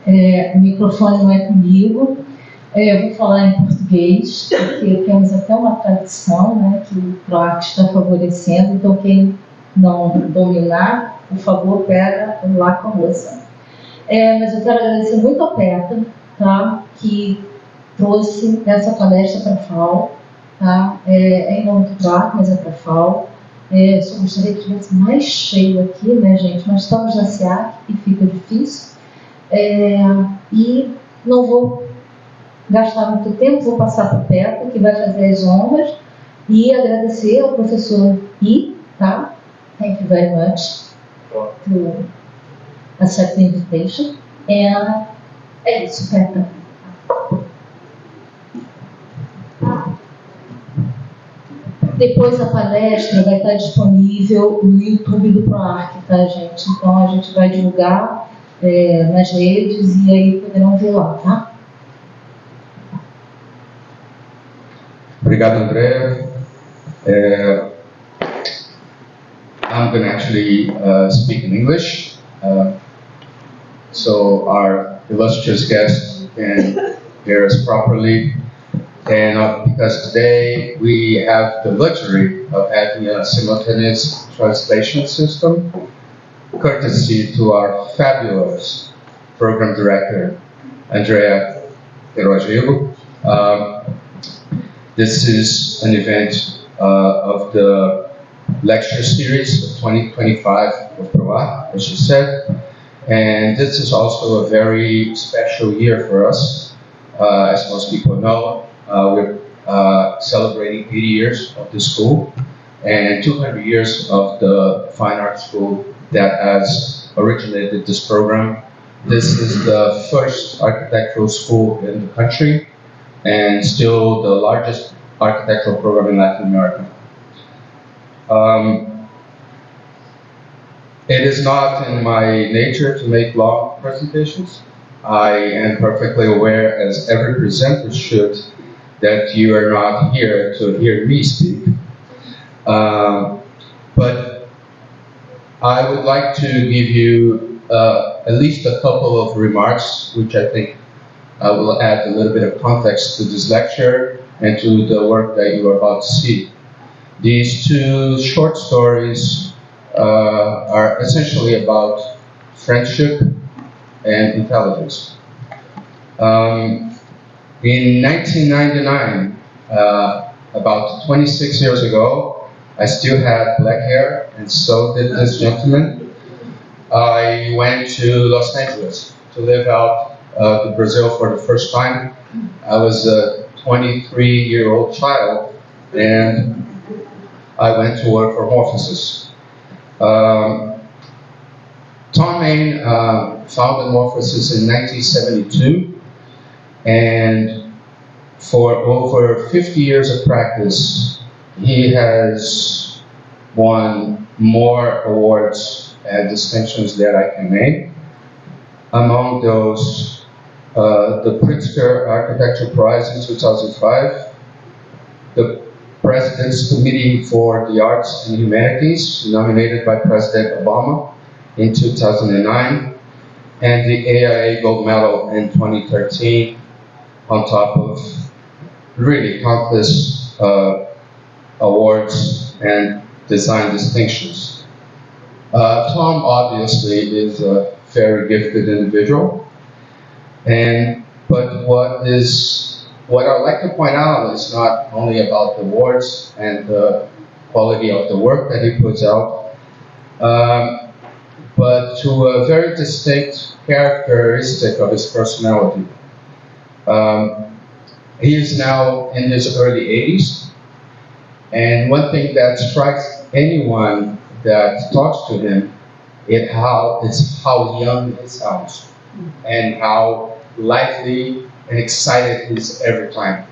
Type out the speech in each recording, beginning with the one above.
O microfone não é comigo. Eu vou falar em português, porque temos até uma tradição, né, que o PROAC está favorecendo, então quem não dominar, por favor, pega lá com a moça. Mas eu quero agradecer muito a Petra, tá, que trouxe essa palestra para a FAO, tá? Em nome do PROAC, mas é para a FAO. Só gostaria que tivesse mais cheio aqui, né, gente? Nós estamos na SEAC e fica difícil. E não vou gastar muito tempo, vou passar para a Petra, que vai fazer as honras, e agradecer ao professor Eui, tá? Thank you very much to accept the invitation. É isso, Petra. Depois a palestra vai estar disponível no YouTube do PROAC, tá, gente? Então a gente vai divulgar nas redes e aí poderão ver lá, tá? Obrigado, Andrea. I'm going to actually speak in English, so our illustrious guests can hear us properly. And because today we have the luxury of having a simultaneous translation system, courtesy to our fabulous program director, Andrea Eui. This is an event of the lecture series of 2025 of PROAC, as you said. And this is also a very special year for us. As most people know, we're celebrating 80 years of the school and 200 years of the fine arts school that has originated this program. This is the first architectural school in the country and still the largest architectural program in Latin America. It is not in my nature to make long presentations. I am perfectly aware, as every presenter should, that you are not here to hear me speak. But I would like to give you at least a couple of remarks, which I think will add a little bit of context to this lecture and to the work that you are about to see. These two short stories are essentially about friendship and intelligence. In 1999, about 26 years ago, I still had black hair, and so did this gentleman. I went to Los Angeles to live out to Brazil for the first time. I was a 23-year-old child, and I went to work for Morphosis. Tom Main founded Morphosis in 1972, and for over 50 years of practice, he has won more awards and distinctions that I can name. Among those, the Pritzker Architecture Prize in 2005, the President's Committee for the Arts and Humanities, nominated by President Obama in 2009, and the AIA Gold Medal in 2013, on top of really countless awards and design distinctions. Tom obviously is a very gifted individual, but what I'd like to point out is not only about the awards and the quality of the work that he puts out, but to a very distinct characteristic of his personality. He is now in his early 80s, and one thing that strikes anyone that talks to him is how young he sounds, and how lively and excited he is every time.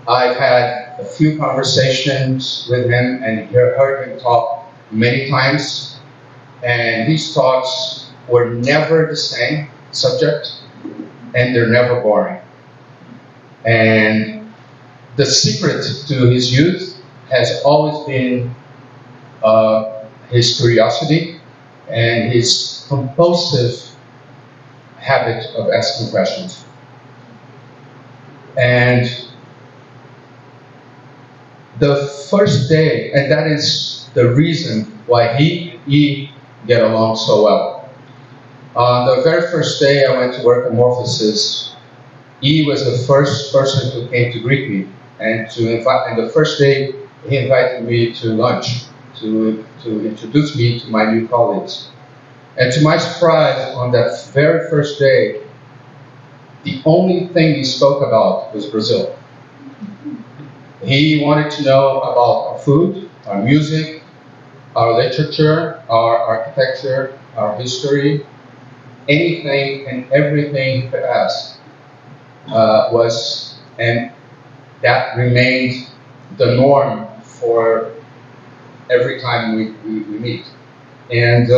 I've had a few conversations with him and heard him talk many times, and these talks were never the same subject, and they're never boring. And the secret to his youth has always been his curiosity and his compulsive habit of asking questions. And the first day, and that is the reason why he get along so well. On the very first day I went to work at Morphosis, he was the first person who came to greet me and the first day he invited me to lunch to introduce me to my new colleagues. And to my surprise, on that very first day, the only thing he spoke about was Brazil. He wanted to know about our food, our music, our literature, our architecture, our history, anything and everything he could ask and that remained the norm for every time we meet. And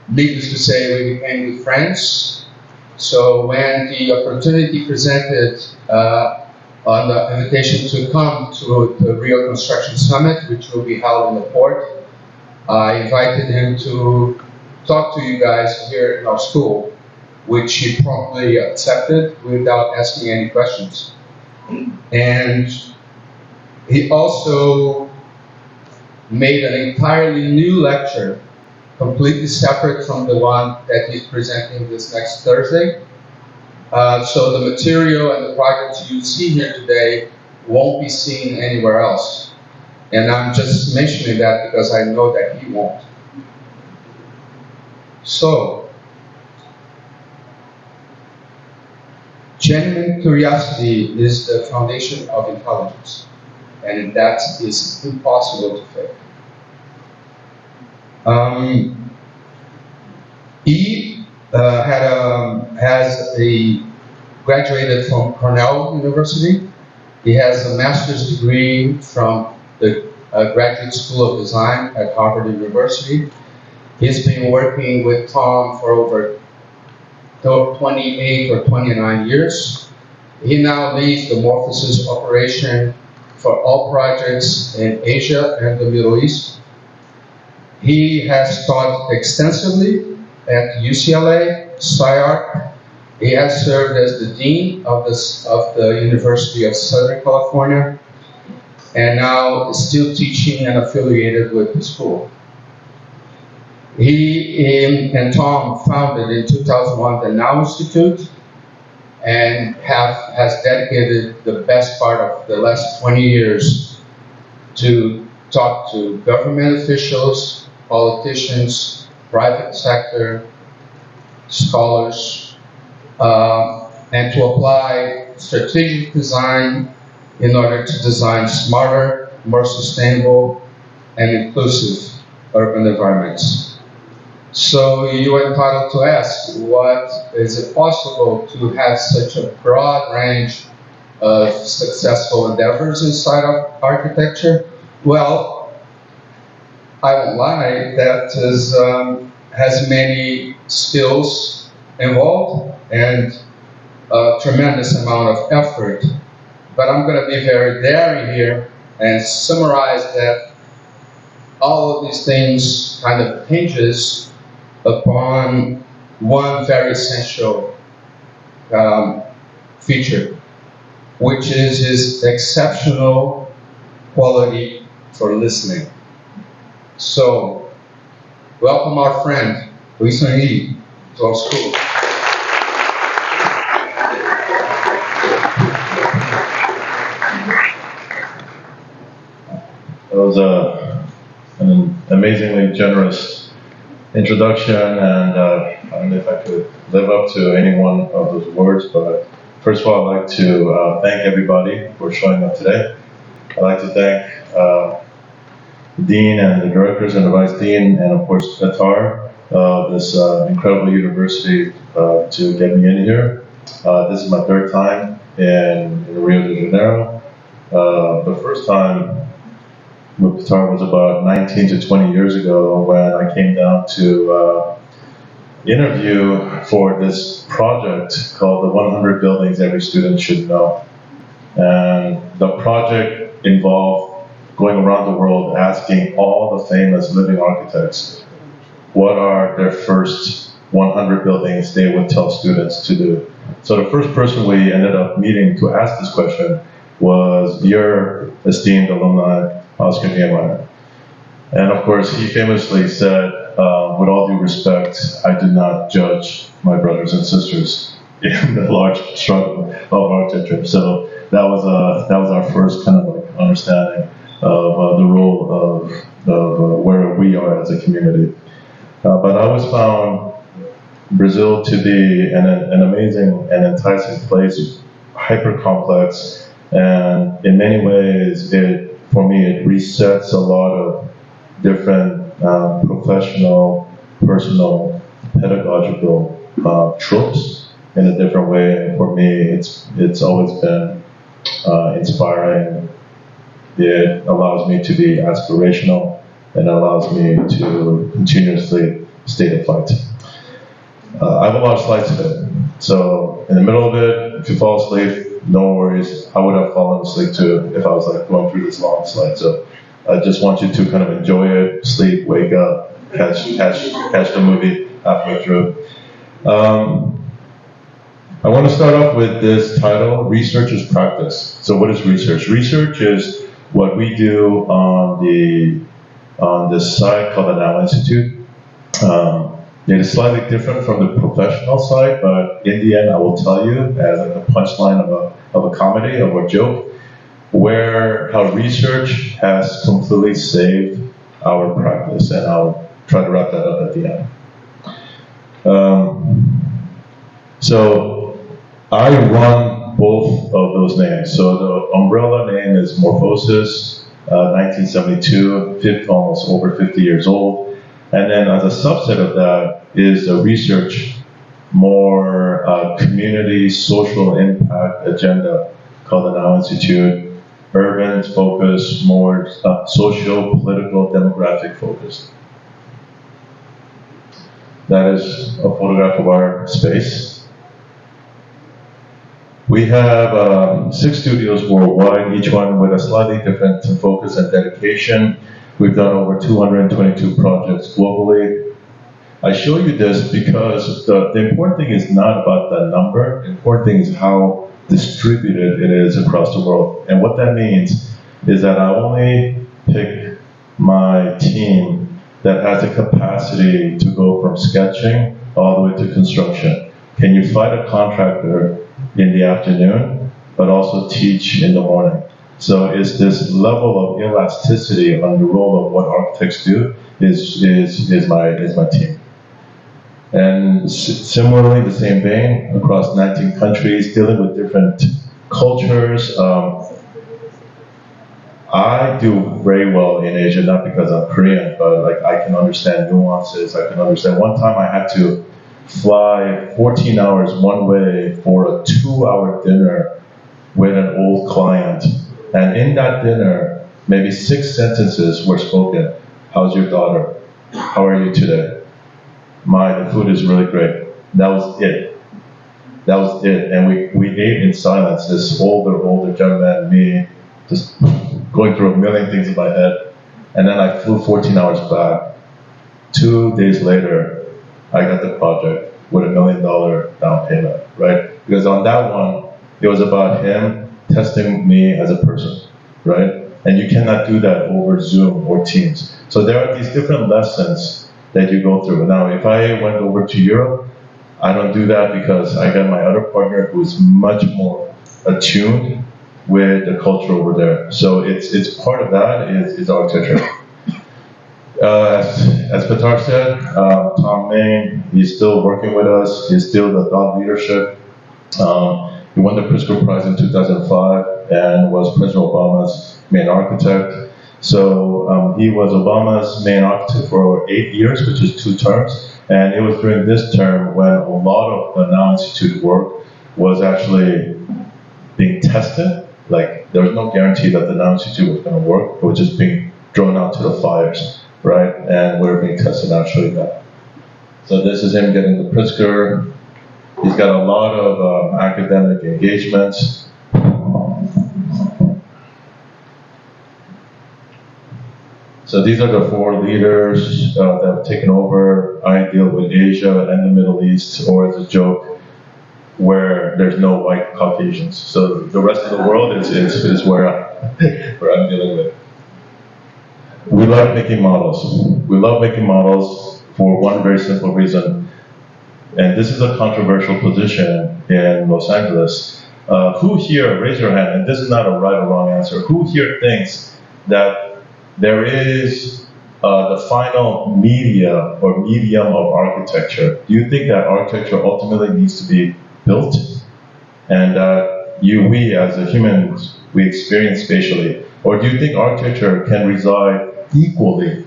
needless to say, we became good friends. So when the opportunity presented on the invitation to come to the Rio Construction Summit, which will be held in the port, I invited him to talk to you guys here in our school, which he promptly accepted without asking any questions. And he also made an entirely new lecture, completely separate from the one that he's presenting this next Thursday. So the material and the projects you see here today won't be seen anywhere else. And I'm just mentioning that because I know that he won't. So, genuine curiosity is the foundation of intelligence, and that is impossible to fake. He graduated from Cornell University. He has a master's degree from the Graduate School of Design at Harvard University. He's been working with Tom for over 28 or 29 years. He now leads the Morphosis operation for all projects in Asia and the Middle East. He has taught extensively at UCLA, SciArc. He has served as the Dean of the University of Southern California, and now is still teaching and affiliated with the school. He and Tom founded in 2001 the Now Institute and has dedicated the best part of the last 20 years to talk to government officials, politicians, private sector, scholars, and to apply strategic design in order to design smarter, more sustainable, and inclusive urban environments. So you are entitled to ask, is it possible to have such a broad range of successful endeavors inside of architecture? Well, I won't lie, that has many skills involved and a tremendous amount of effort. But I'm going to be very daring here and summarize that all of these things kind of hinges upon one very essential feature, which is his exceptional quality for listening. So, welcome our friend, Eui Sung-Yi, to our school. That was an amazingly generous introduction, and I don't know if I could live up to any one of those words, but first of all, I'd like to thank everybody for showing up today. I'd like to thank the Dean and the Directors and the Vice Dean, and of course Qatar, this incredible university to get me in here. This is my third time in Rio de Janeiro. The first time with Qatar was about 19 to 20 years ago when I came down to interview for this project called the 100 Buildings Every Student Should Know. And the project involved going around the world asking all the famous living architects what are their first 100 buildings they would tell students to do. So the first person we ended up meeting to ask this question was your esteemed alumni, Oscar Niemeyer. And of course, he famously said, with all due respect, I do not judge my brothers and sisters in the large struggle of architecture. So that was our first kind of like understanding of the role of where we are as a community. But I always found Brazil to be an amazing and enticing place, hyper complex, and in many ways, for me, it resets a lot of different professional, personal, pedagogical tropes in a different way. And for me, it's always been inspiring. It allows me to be aspirational and allows me to continuously stay the fight. I have a lot of slides today. So in the middle of it, if you fall asleep, no worries. I would have fallen asleep too if I was like going through this long slide. So I just want you to kind of enjoy it, sleep, wake up, catch the movie halfway through. I want to start off with this title, Research is Practice. So what is research? Research is what we do on this site called the Now Institute. It is slightly different from the professional side, but in the end, I will tell you as like a punchline of a comedy, of a joke, how research has completely saved our practice, and I'll try to wrap that up at the end. So I run both of those names. So the umbrella name is Morphosis, 1972, almost over 50 years old. And then as a subset of that is a research, more community social impact agenda called the Now Institute, urban focus, more social, political, demographic focused. That is a photograph of our space. We have 6 studios worldwide, each one with a slightly different focus and dedication. We've done over 222 projects globally. I show you this because the important thing is not about the number. The important thing is how distributed it is across the world. And what that means is that I only pick my team that has the capacity to go from sketching all the way to construction. Can you fight a contractor in the afternoon, but also teach in the morning? So it's this level of elasticity on the role of what architects do is my team. And similarly, the same vein, across 19 countries, dealing with different cultures. I do very well in Asia, not because I'm Korean, but like I can understand nuances. I can understand. One time I had to fly 14 hours one way for a 2-hour dinner with an old client. And in that dinner, maybe 6 sentences were spoken. How's your daughter? How are you today? The food is really great. That was it. That was it. And we ate in silence. This older gentleman, me, just going through a million things in my head. And then I flew 14 hours back. 2 days later, I got the project with $1 million down payment, right? Because on that one, it was about him testing me as a person, right? And you cannot do that over Zoom or Teams. So there are these different lessons that you go through. Now, if I went over to Europe, I don't do that because I got my other partner who's much more attuned with the culture over there. So it's part of that is architecture. As Petar said, Tom Main, he's still working with us. He's still the thought leadership. He won the Pritzker Prize in 2005 and was President Obama's main architect. So he was Obama's main architect for 8 years, which is 2 terms. And it was during this term when a lot of the Now Institute work was actually being tested. Like there was no guarantee that the Now Institute was going to work. It was just being thrown out to the fires, right? And we're being tested actually now. So this is him getting the Pritzker. He's got a lot of academic engagements. So these are the 4 leaders that have taken over. I deal with Asia and the Middle East, or as a joke, where there's no white Caucasians. So the rest of the world is where I'm dealing with. We love making models. We love making models for one very simple reason. And this is a controversial position in Los Angeles. Who here, raise your hand, and this is not a right or wrong answer, who here thinks that there is the final media or medium of architecture? Do you think that architecture ultimately needs to be built? And we as a humans, we experience spatially? Or do you think architecture can reside equally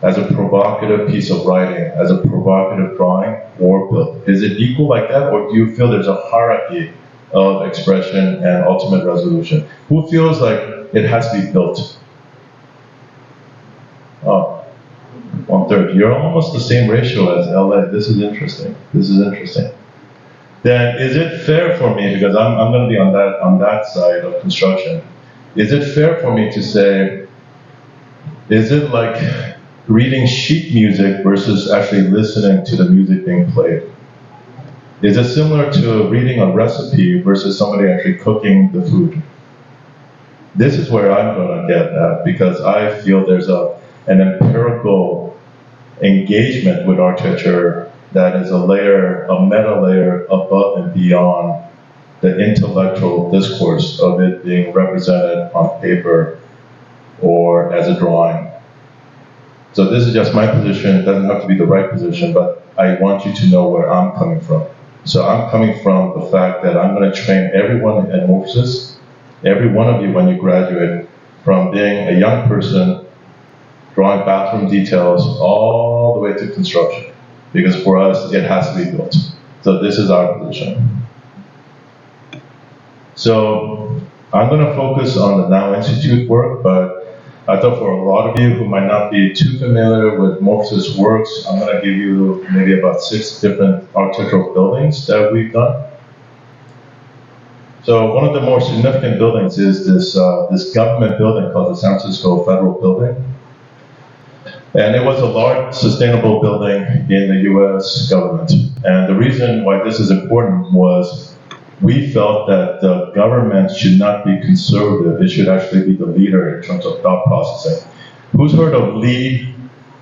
as a provocative piece of writing, as a provocative drawing, or built? Is it equal like that, or do you feel there's a hierarchy of expression and ultimate resolution? Who feels like it has to be built? Oh, 1/3. You're almost the same ratio as LA. This is interesting. This is interesting. Then is it fair for me, because I'm going to be on that side of construction, is it fair for me to say, is it like reading sheet music versus actually listening to the music being played? Is it similar to reading a recipe versus somebody actually cooking the food? This is where I'm going to get at, because I feel there's an empirical engagement with architecture that is a meta layer above and beyond the intellectual discourse of it being represented on paper or as a drawing. So this is just my position. It doesn't have to be the right position, but I want you to know where I'm coming from. So I'm coming from the fact that I'm going to train everyone at Morpheus, every one of you when you graduate, from being a young person, drawing bathroom details, all the way to construction. Because for us, it has to be built. So this is our position. So I'm going to focus on the Now Institute work, but I thought for a lot of you who might not be too familiar with Morpheus works, I'm going to give you maybe about 6 different architectural buildings that we've done. So one of the more significant buildings is this government building called the San Francisco Federal Building. And it was a large sustainable building in the US government. And the reason why this is important was we felt that the government should not be conservative. It should actually be the leader in terms of thought processing. Who's heard of LEED?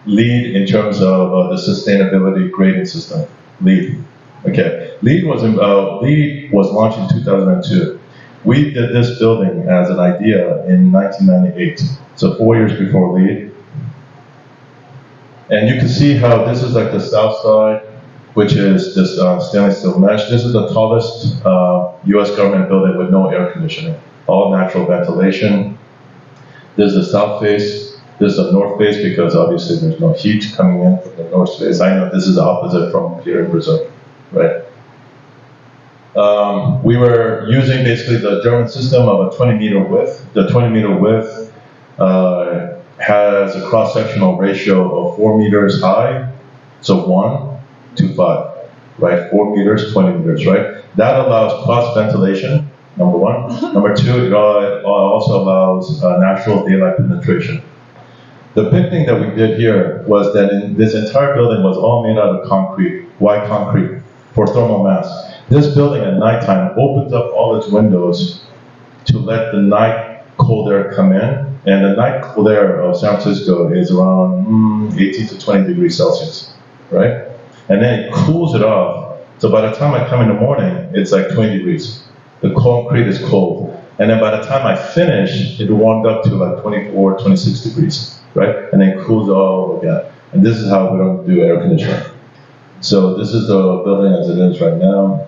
LEED in terms of the sustainability grading system. LEED. Okay. LEED was launched in 2002. We did this building as an idea in 1998. So 4 years before LEED. And you can see how this is like the south side, which is this stainless steel mesh. This is the tallest US government building with no air conditioning, all natural ventilation. This is the south face. This is the north face, because obviously there's no heat coming in from the north face. I know this is the opposite from here in Brazil, right? We were using basically the German system of a 20-meter width. The 20-meter width has a cross-sectional ratio of 4 meters high, so 1 to 5, right? 4 meters, 20 meters, right? That allows cross-ventilation, number 1. Number 2, it also allows natural daylight penetration. The big thing that we did here was that this entire building was all made out of concrete, white concrete, for thermal mass. This building at nighttime opens up all its windows to let the night cold air come in. And the night cold air of San Francisco is around 18 to 20 degrees Celsius, right? And then it cools it off. So by the time I come in the morning, it's like 20 degrees. The concrete is cold. And then by the time I finish, it warmed up to like 24, 26 degrees, right? And then cools all again. And this is how we don't do air conditioning. So this is the building as it is right now.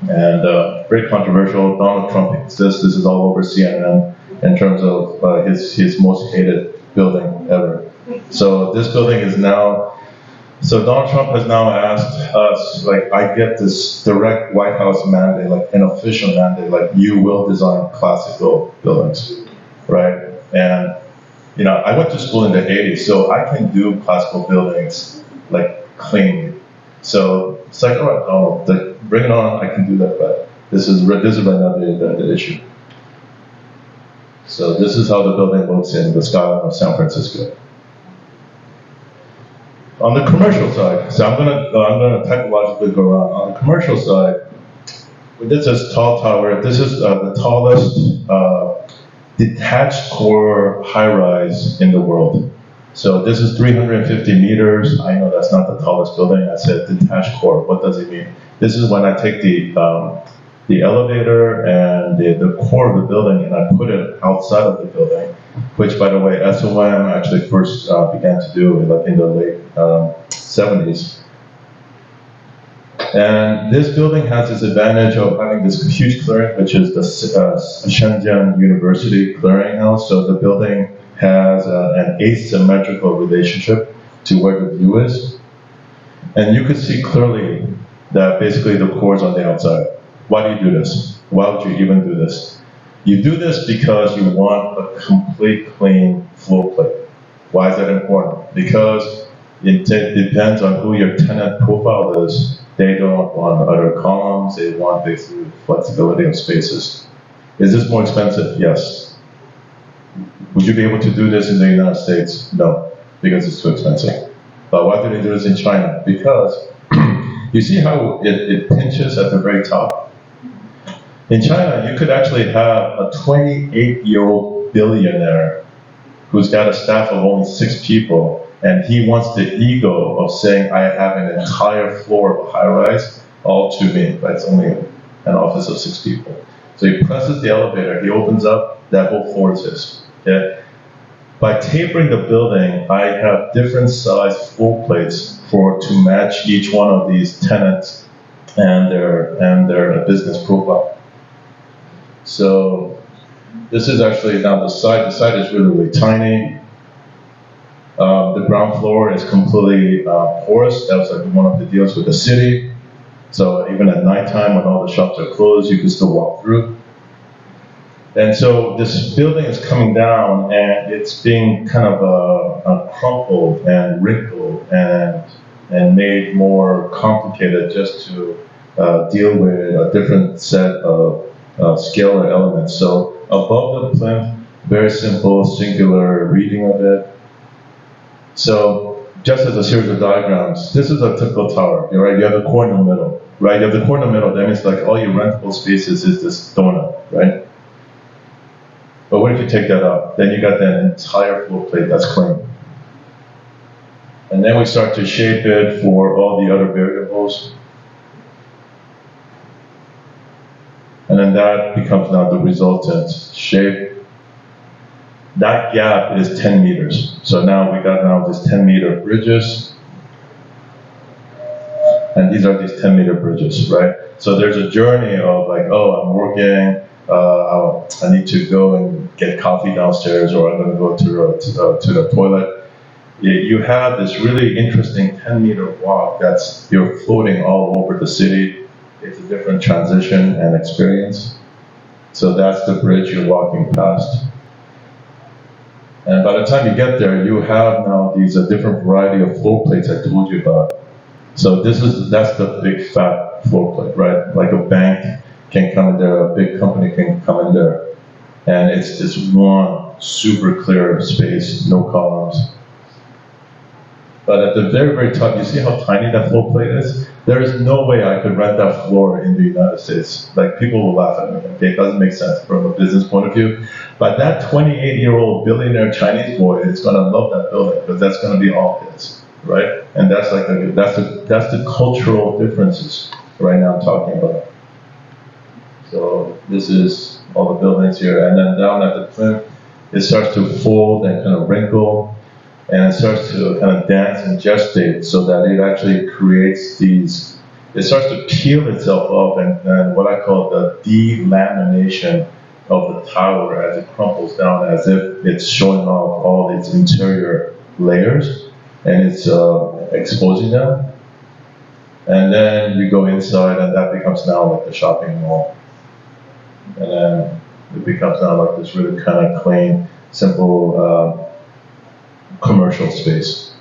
And very controversial. Donald Trump hates this. This is all over CNN. In terms of his most hated building ever. So this building is now, so Donald Trump has now asked us, like, I get this direct White House mandate, like an official mandate, like you will design classical buildings, right? And, you know, I went to school in the 80s, so I can do classical buildings, like, clean. So it's like, all right, Donald, bring it on, I can do that, but this is right now the issue. So this is how the building looks in the skyline of San Francisco. On the commercial side, so I'm gonna technologically go around. On the commercial side, this is tall tower. This is the tallest detached core high-rise in the world. So this is 350 meters. I know that's not the tallest building. I said detached core. What does it mean? This is when I take the elevator and the core of the building and I put it outside of the building, which, by the way, SOM actually first began to do in the late 70s. And this building has this advantage of having this huge clearing, which is the Shenzhen University clearinghouse. So the building has an asymmetrical relationship to where the view is. And you could see clearly that basically the core is on the outside. Why do you do this? Why would you even do this? You do this because you want a complete clean floor plate. Why is that important? Because it depends on who your tenant profile is. They don't want other columns. They want basically flexibility of spaces. Is this more expensive? Yes. Would you be able to do this in the United States? No, because it's too expensive. But why do they do this in China? Because you see how it pinches at the very top? In China, you could actually have a 28-year-old billionaire who's got a staff of only 6 people, and he wants the ego of saying, I have an entire floor of a high-rise all to me, but it's only an office of 6 people. So he presses the elevator, he opens up, that whole floor is his. Okay? By tapering the building, I have different size floor plates to match each one of these tenants and their business profile. So this is actually now the side. The side is really, really tiny. The ground floor is completely porous. That was like one of the deals with the city. So even at nighttime when all the shops are closed, you can still walk through. And so this building is coming down and it's being kind of crumpled and wrinkled and made more complicated just to deal with a different set of scalar elements. So above the plinth, very simple, singular reading of it. So just as a series of diagrams, this is a typical tower, right? You have the core in the middle, right? You have the core in the middle, that means like all your rentable spaces is this donut, right? But what if you take that out? Then you got that entire floor plate that's clean. And then we start to shape it for all the other variables. And then that becomes now the resultant shape. That gap is 10 meters. So now we got now these 10-meter bridges. And these are these 10-meter bridges, right? So there's a journey of like, oh, I'm working, I need to go and get coffee downstairs, or I'm going to go to the toilet. You have this really interesting 10-meter walk that's, you're floating all over the city. It's a different transition and experience. So that's the bridge you're walking past. And by the time you get there, you have now these different variety of floor plates I told you about. So that's the big fat floor plate, right? Like a bank can come in there, a big company can come in there. And it's this one super clear space, no columns. But at the very, very top, you see how tiny that floor plate is? There is no way I could rent that floor in the United States. Like, people will laugh at me. Okay, it doesn't make sense from a business point of view. But that 28-year-old billionaire Chinese boy is going to love that building because that's going to be all his, right? And that's like that's the cultural differences right now I'm talking about. So this is all the buildings here, and then down at the plinth, it starts to fold and kind of wrinkle. And it starts to kind of dance and gestate so that it actually creates these, it starts to peel itself up and what I call the delamination of the tower as it crumples down, as if it's showing off all its interior layers and it's exposing them. And then you go inside and that becomes now like the shopping mall. And then it becomes now like this really kind of clean, simple, commercial space.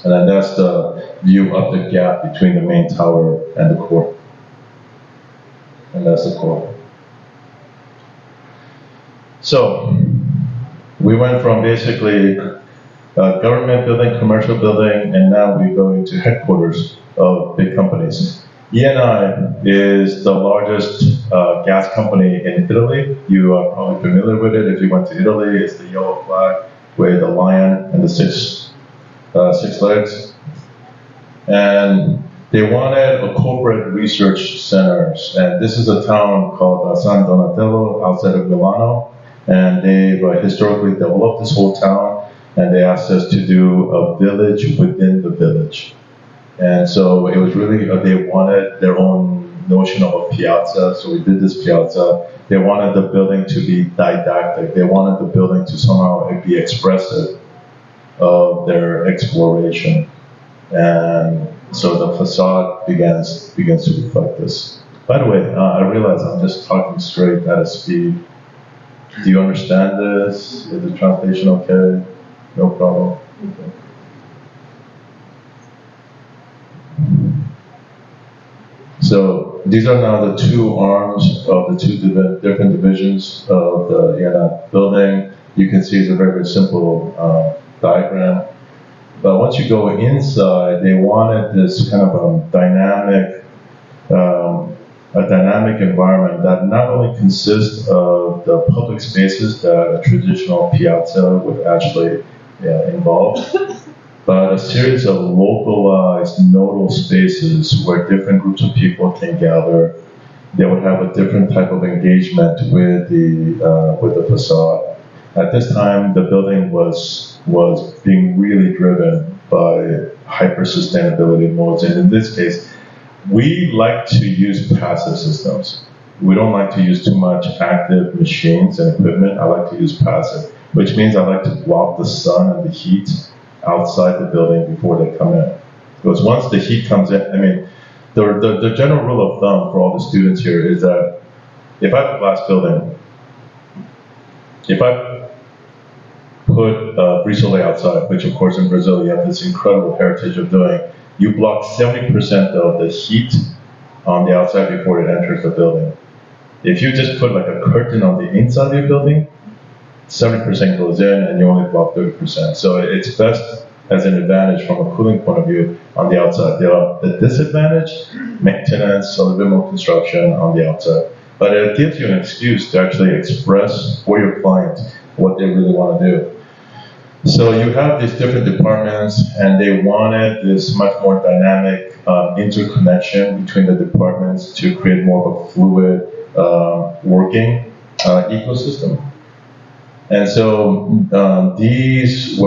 And then that's the view of the gap between the main tower and the core. And that's the core. So we went from basically government building, commercial building, and now we go into headquarters of big companies. Eni is the largest gas company in Italy. You are probably familiar with it if you went to Italy. It's the yellow flag with the lion and the six legs. And they wanted a corporate research center. And this is a town called San Donatello outside of Milano. And they've historically developed this whole town. And they asked us to do a village within the village. And so it was really, they wanted their own notion of a piazza, so we did this piazza. They wanted the building to be didactic. They wanted the building to somehow be expressive of their exploration. And so the facade begins to reflect this. By the way, I realize I'm just talking straight at a speed. Do you understand this? Is the translation okay? No problem. Okay. So these are now the two arms of the two different divisions of the Eni building. You can see it's a very, very simple diagram. But once you go inside, they wanted this kind of dynamic environment that not only consists of the public spaces that a traditional piazza would actually involve, but a series of localized nodal spaces where different groups of people can gather. They would have a different type of engagement with the facade. At this time, the building was being really driven by hyper-sustainability modes, and in this case, we like to use passive systems. We don't like to use too much active machines and equipment. I like to use passive, which means I like to block the sun and the heat outside the building before they come in. Because once the heat comes in, I mean, the general rule of thumb for all the students here is that if I have a glass building, if I put brise-soleil outside, which of course in Brazil you have this incredible heritage of doing, you block 70% of the heat on the outside before it enters the building. If you just put like a curtain on the inside of your building, 70% goes in and you only block 30%. So it's best as an advantage from a cooling point of view on the outside. The disadvantage, maintenance, a little bit more construction on the outside. But it gives you an excuse to actually express for your client what they really want to do. So you have these different departments, and they wanted this much more dynamic interconnection between the departments to create more of a fluid working ecosystem. And so these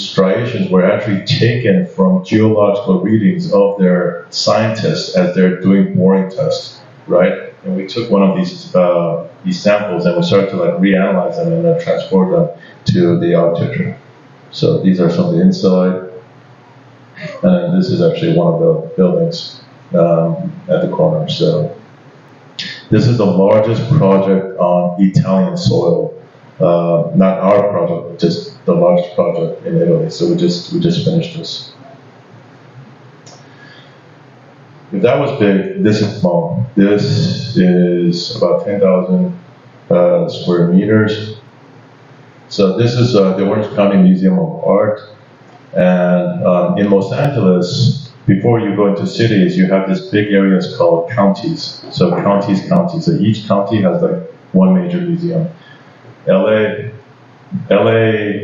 striations were actually taken from geological readings of their scientists as they're doing boring tests, right? And we took one of these samples and we started to like reanalyze them and then transport them to the architecture. So these are some of the inside, and this is actually one of the buildings at the corner. So this is the largest project on Italian soil. Not our project, just the largest project in Italy. So we just finished this. If that was big, this is small. This is about 10,000 square meters. So this is the Orange County Museum of Art. And in Los Angeles, before you go into cities, you have these big areas called counties. So counties. So each county has like one major museum. LA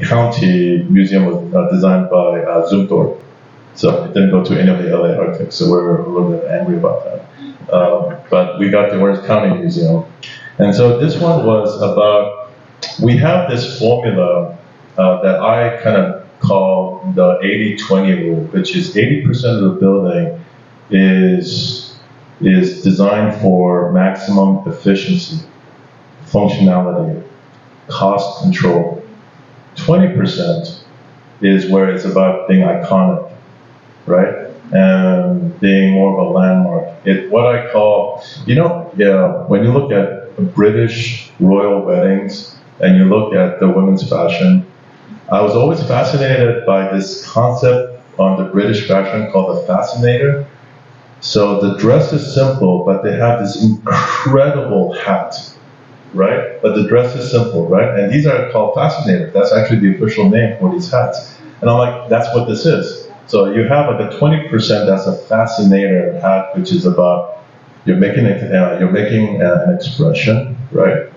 County Museum was designed by Zumthor. So it didn't go to any of the LA architects, so we're a little bit angry about that. But we got the Orange County Museum. And so this one was about, we have this formula that I kind of call the 80-20 rule, which is 80% of the building is designed for maximum efficiency, functionality, cost control. 20% is where it's about being iconic, right? And being more of a landmark. What I call, when you look at British royal weddings and you look at the women's fashion, I was always fascinated by this concept on the British fashion called the fascinator. So the dress is simple, but they have this incredible hat right? But the dress is simple, right? And these are called fascinators. That's actually the official name for these hats. And I'm like, that's what this is. So you have like a 20% that's a fascinator hat, which is about you're making an expression, right?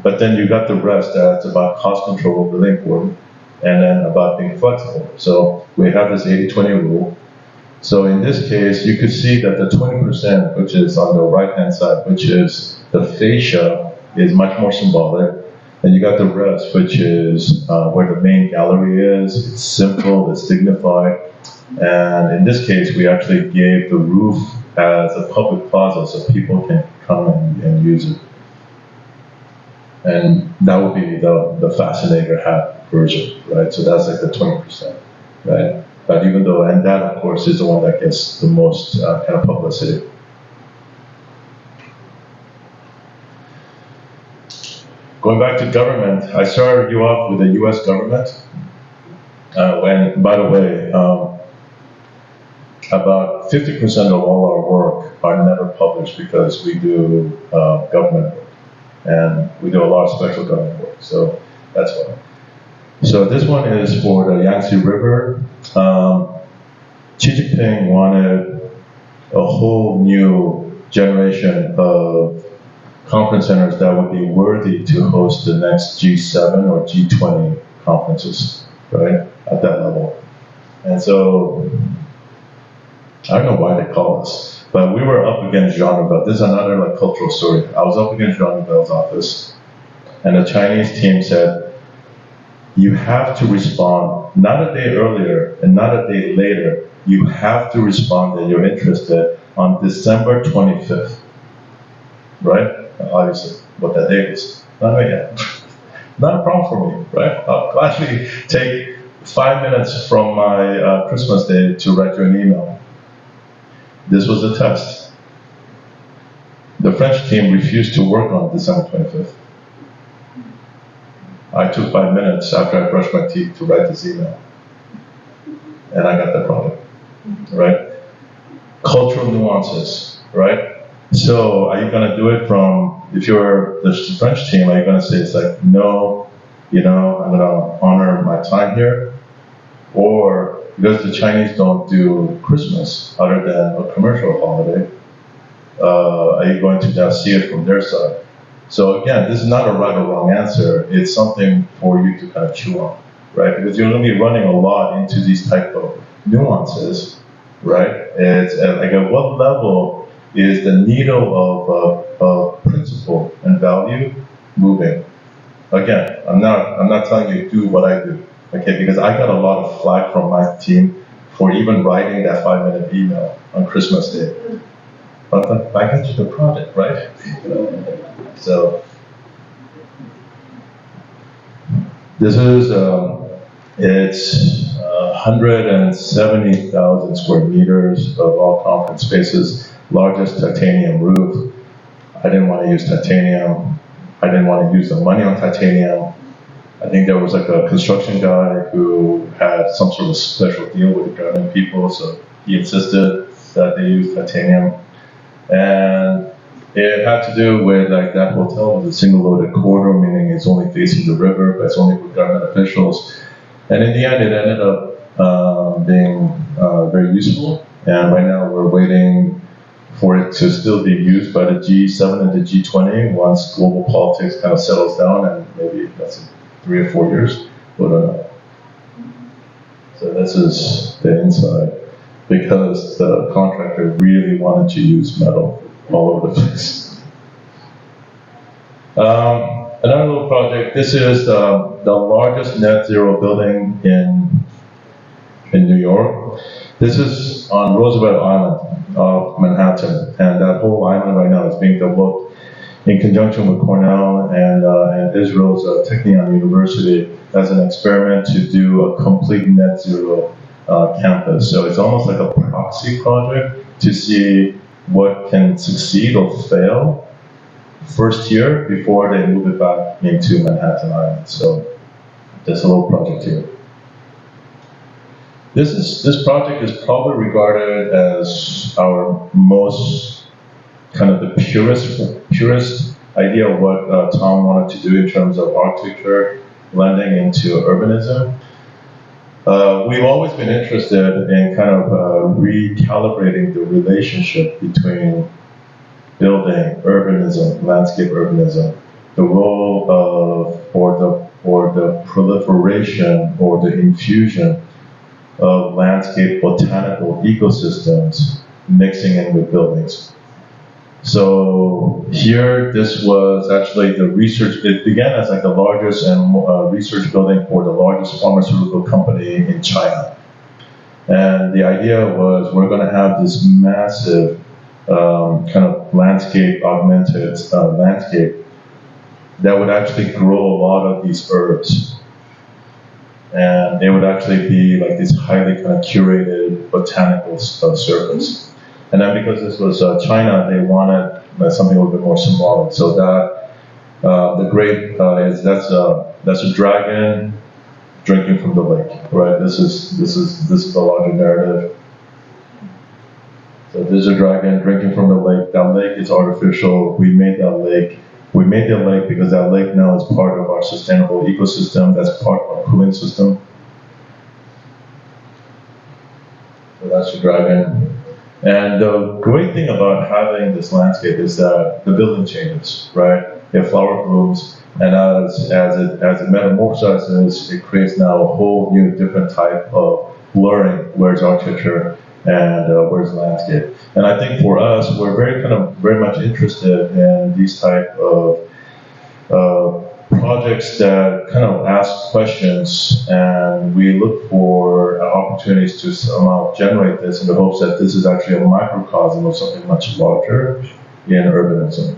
But then you got the rest that's about cost control, really important, and then about being flexible. So we have this 80-20 rule. So in this case, you could see that the 20%, which is on the right-hand side, which is the fascia, is much more symbolic. And you got the rest, which is where the main gallery is. It's simple, it's dignified. And in this case, we actually gave the roof as a public plaza so people can come and use it. And that would be the fascinator hat version, right? So that's like the 20%, right? But even though, and that of course is the one that gets the most kind of publicity. Going back to government, I started you off with the US government. When, by the way, about 50% of all our work are never published because we do government work. And we do a lot of special government work, so that's why. So this one is for the Yangtze River. Xi Jinping wanted a whole new generation of conference centers that would be worthy to host the next G7 or G20 conferences, right, at that level. And so, I don't know why they call us, but we were up against Jean Nouvel. This is another like cultural story. I was up against Jean Nouvel's office, and the Chinese team said, you have to respond, not a day earlier and not a day later. You have to respond that you're interested on December 25th, right? Obviously, what that date is. Not yet. Not a problem for me, right? I'll actually take 5 minutes from my Christmas day to write you an email. This was a test. The French team refused to work on December 25th. I took 5 minutes after I brushed my teeth to write this email. And I got the product, right? Cultural nuances, right? So are you gonna do it from, if you're the French team, are you gonna say it's like, no, I'm gonna honor my time here? Or because the Chinese don't do Christmas other than a commercial holiday, are you going to now see it from their side? So again, this is not a right or wrong answer. It's something for you to kind of chew on, right? Because you're going to be running a lot into these type of nuances, right? It's like at what level is the needle of principle and value moving? Again, I'm not telling you to do what I do, okay? Because I got a lot of flack from my team for even writing that 5-minute email on Christmas Day. But I got you the product, right? So this is it's 170,000 square meters of all conference spaces, largest titanium roof. I didn't want to use titanium. I didn't want to use the money on titanium. I think there was like a construction guy who had some sort of special deal with the government people, so he insisted that they use titanium. And it had to do with like that hotel was a single loaded corridor, meaning it's only facing the river, but it's only for government officials. And in the end, it ended up being very useful. And right now we're waiting for it to still be used by the G7 and the G20 once global politics kind of settles down, and maybe that's in 3 or 4 years. But so this is the inside, because the contractor really wanted to use metal all over the place. Another little project. This is the largest net zero building in New York. This is on Roosevelt Island of Manhattan, and that whole island right now is being developed in conjunction with Cornell and Israel's Technion University as an experiment to do a complete net zero campus. So it's almost like a proxy project to see what can succeed or fail first year before they move it back into Manhattan Island. So there's a little project here. This project is probably regarded as our most kind of the purest idea of what Tom wanted to do in terms of architecture blending into urbanism. We've always been interested in kind of recalibrating the relationship between building, urbanism, landscape urbanism, the role of, or the proliferation or the infusion of landscape botanical ecosystems mixing in with buildings. So here, this was actually the research, it began as like the largest research building for the largest pharmaceutical company in China. And the idea was we're gonna have this massive kind of landscape, augmented landscape that would actually grow a lot of these herbs. And they would actually be like this highly kind of curated botanical surface. And then because this was China, they wanted something a little bit more symbolic. So that the grape that's a dragon drinking from the lake, right? This is the larger narrative. So there's a dragon drinking from the lake. That lake is artificial. We made that lake. We made that lake because that lake now is part of our sustainable ecosystem. That's part of our cooling system. So that's the dragon. And the great thing about having this landscape is that the building changes, right? It flower blooms, and as it metamorphosizes, it creates now a whole new different type of blurring. Where's architecture and where's landscape? And I think for us, we're very much interested in these type of projects that kind of ask questions, and we look for opportunities to somehow generate this in the hopes that this is actually a microcosm of something much larger in urbanism.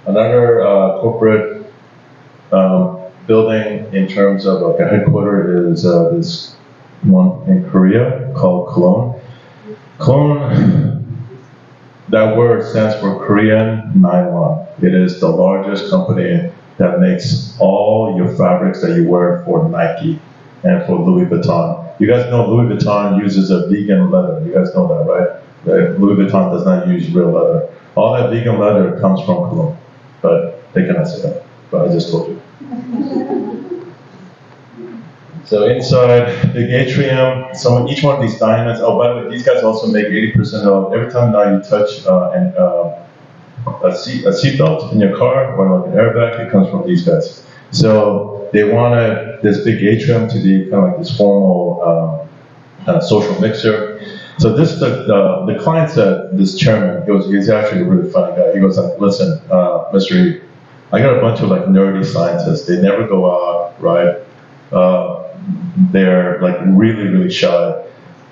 Another corporate building in terms of like a headquarter is this one in Korea called Cologne. Cologne, that word stands for Korean nylon. It is the largest company that makes all your fabrics that you wear for Nike and for Louis Vuitton. You guys know Louis Vuitton uses a vegan leather. You guys know that, right? Louis Vuitton does not use real leather. All that vegan leather comes from Cologne, but they cannot say that. But I just told you. So inside the atrium, each one of these diamonds, oh, by the way, these guys also make 80% of, every time now you touch a seatbelt in your car or like an airbag, it comes from these guys. So they wanted this big atrium to be kind of like this formal social mixer. So this, the client said, this chairman, he's actually a really funny guy. He goes like, listen, Mr. E, I got a bunch of like nerdy scientists. They never go out, right? They're like really, really shy.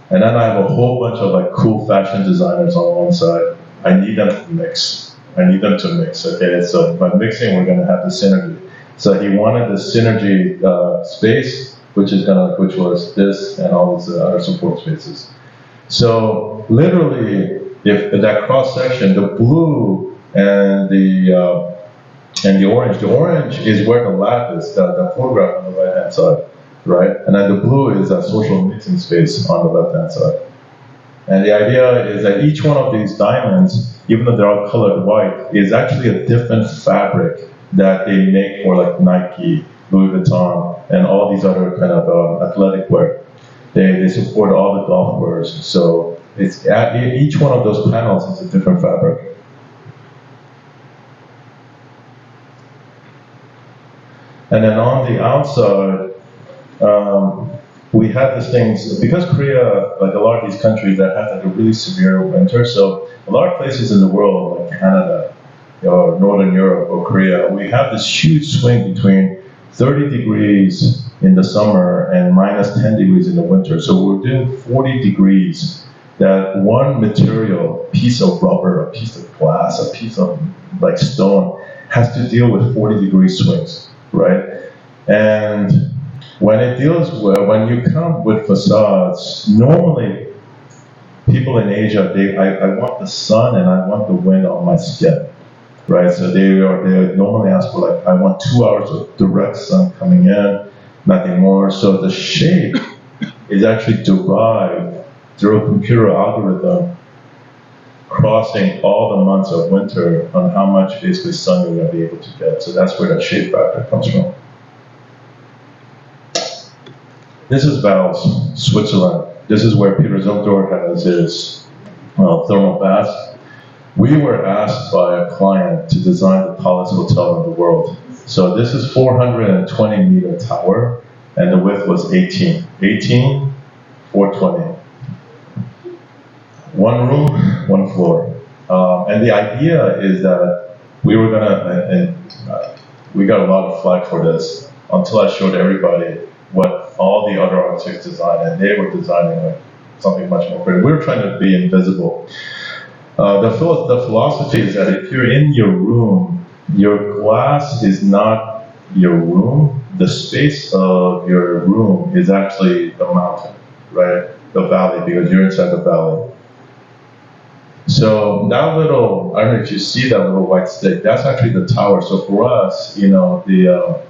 And then I have a whole bunch of like cool fashion designers on one side. I need them to mix. Okay? So by mixing, we're gonna have the synergy. So he wanted the synergy space, which was this and all these other support spaces. So literally, if that cross section, the blue and the orange is where the lab is, the photograph on the right hand side, right? And then the blue is a social mixing space on the left hand side. And the idea is that each one of these diamonds, even though they're all colored white, is actually a different fabric that they make for like Nike, Louis Vuitton, and all these other kind of athletic wear. They support all the golf wears. So it's each one of those panels is a different fabric. And then on the outside, we had these things, because Korea, like a lot of these countries that have like a really severe winter, so a lot of places in the world, like Canada, or Northern Europe, or Korea, we have this huge swing between 30 degrees in the summer and minus 10 degrees in the winter. So we're doing 40 degrees, that one material, piece of rubber, a piece of glass, a piece of like stone, has to deal with 40 degree swings, right? And when when you come with facades, normally people in Asia, I want the sun and I want the wind on my skin, right? So they normally ask for like, I want 2 hours of direct sun coming in, nothing more. So the shape is actually derived through a computer algorithm crossing all the months of winter on how much basically sun you're going to be able to get. So that's where that shade factor comes from. This is Valls, Switzerland. This is where Peter Zumthor has his thermal baths. We were asked by a client to design the tallest hotel in the world. So this is 420 meter tower, and the width was 18. 18, 420. One room, one floor. And the idea is that we were gonna, and we got a lot of flack for this until I showed everybody what all the other architects designed, and they were designing like something much more pretty. We were trying to be invisible. The philosophy is that if you're in your room, your glass is not your room. The space of your room is actually the mountain, right? The valley, because you're inside the valley. So that little, I don't know if you see that little white stick, that's actually the tower. So for us, you know, the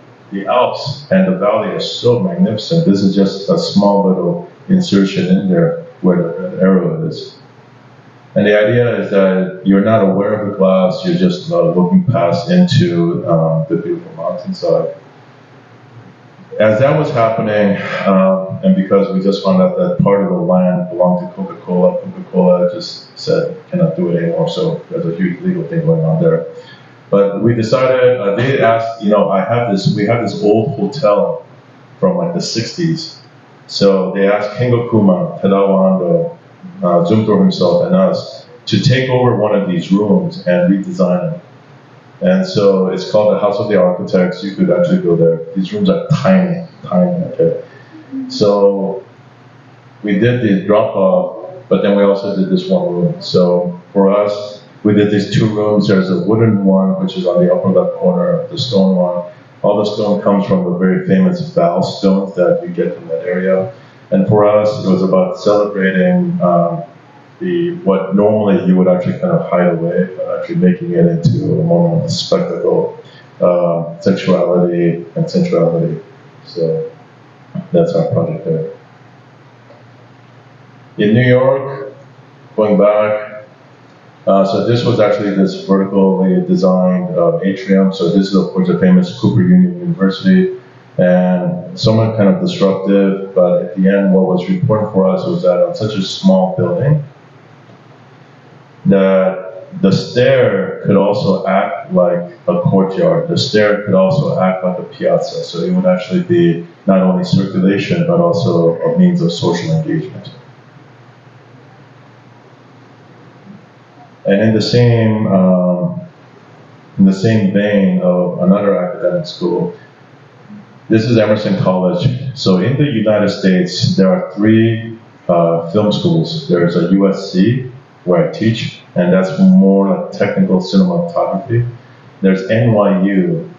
Alps and the valley are so magnificent. This is just a small little insertion in there where the arrow is. And the idea is that you're not aware of the glass, you're just looking past into the beautiful mountainside. As that was happening, and because we just found out that part of the land belonged to Coca-Cola, Coca-Cola just said, cannot do it anymore, so there's a huge legal thing going on there. But we decided, they asked, you know, we have this old hotel from like the 60s. So they asked Kengo Kuma, Tadawa Ando, Zumthor himself, and us to take over one of these rooms and redesign it. And so it's called the House of the Architects. You could actually go there. These rooms are tiny, tiny. Okay. So we did the drop off, but then we also did this one room. So for us, we did these two rooms. There's a wooden one, which is on the upper left corner, the stone one. All the stone comes from the very famous Val stones that you get from that area. And for us, it was about celebrating what normally you would actually kind of hide away, but actually making it into a moment of spectacle, sexuality and sensuality. So that's our project there. In New York, going back, so this was actually this vertically designed atrium. So this is, of course, the famous Cooper Union University. And somewhat kind of disruptive, but at the end, what was important for us was that on such a small building, that the stair could also act like a courtyard. The stair could also act like a piazza. So it would actually be not only circulation, but also a means of social engagement. And in the same vein of another academic school, this is Emerson College. So in the United States, there are three film schools. There's a USC, where I teach, and that's more like technical cinematography. There's NYU,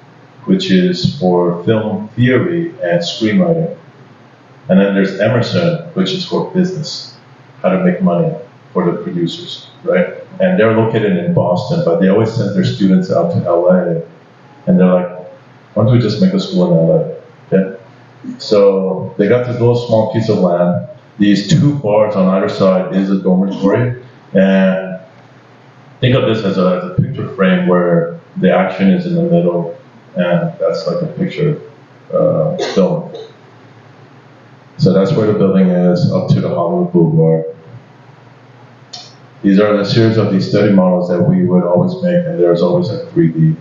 which is for film theory and screenwriting. And then there's Emerson, which is for business, how to make money for the producers, right? And they're located in Boston, but they always send their students out to LA, and they're like, why don't we just make a school in LA? Okay? So they got this little small piece of land. These two bars on either side is a dormitory. And think of this as a picture frame where the action is in the middle, and that's like a picture film. So that's where the building is, up to the Hollywood Boulevard. These are the series of these study models that we would always make, and there's always a 3D.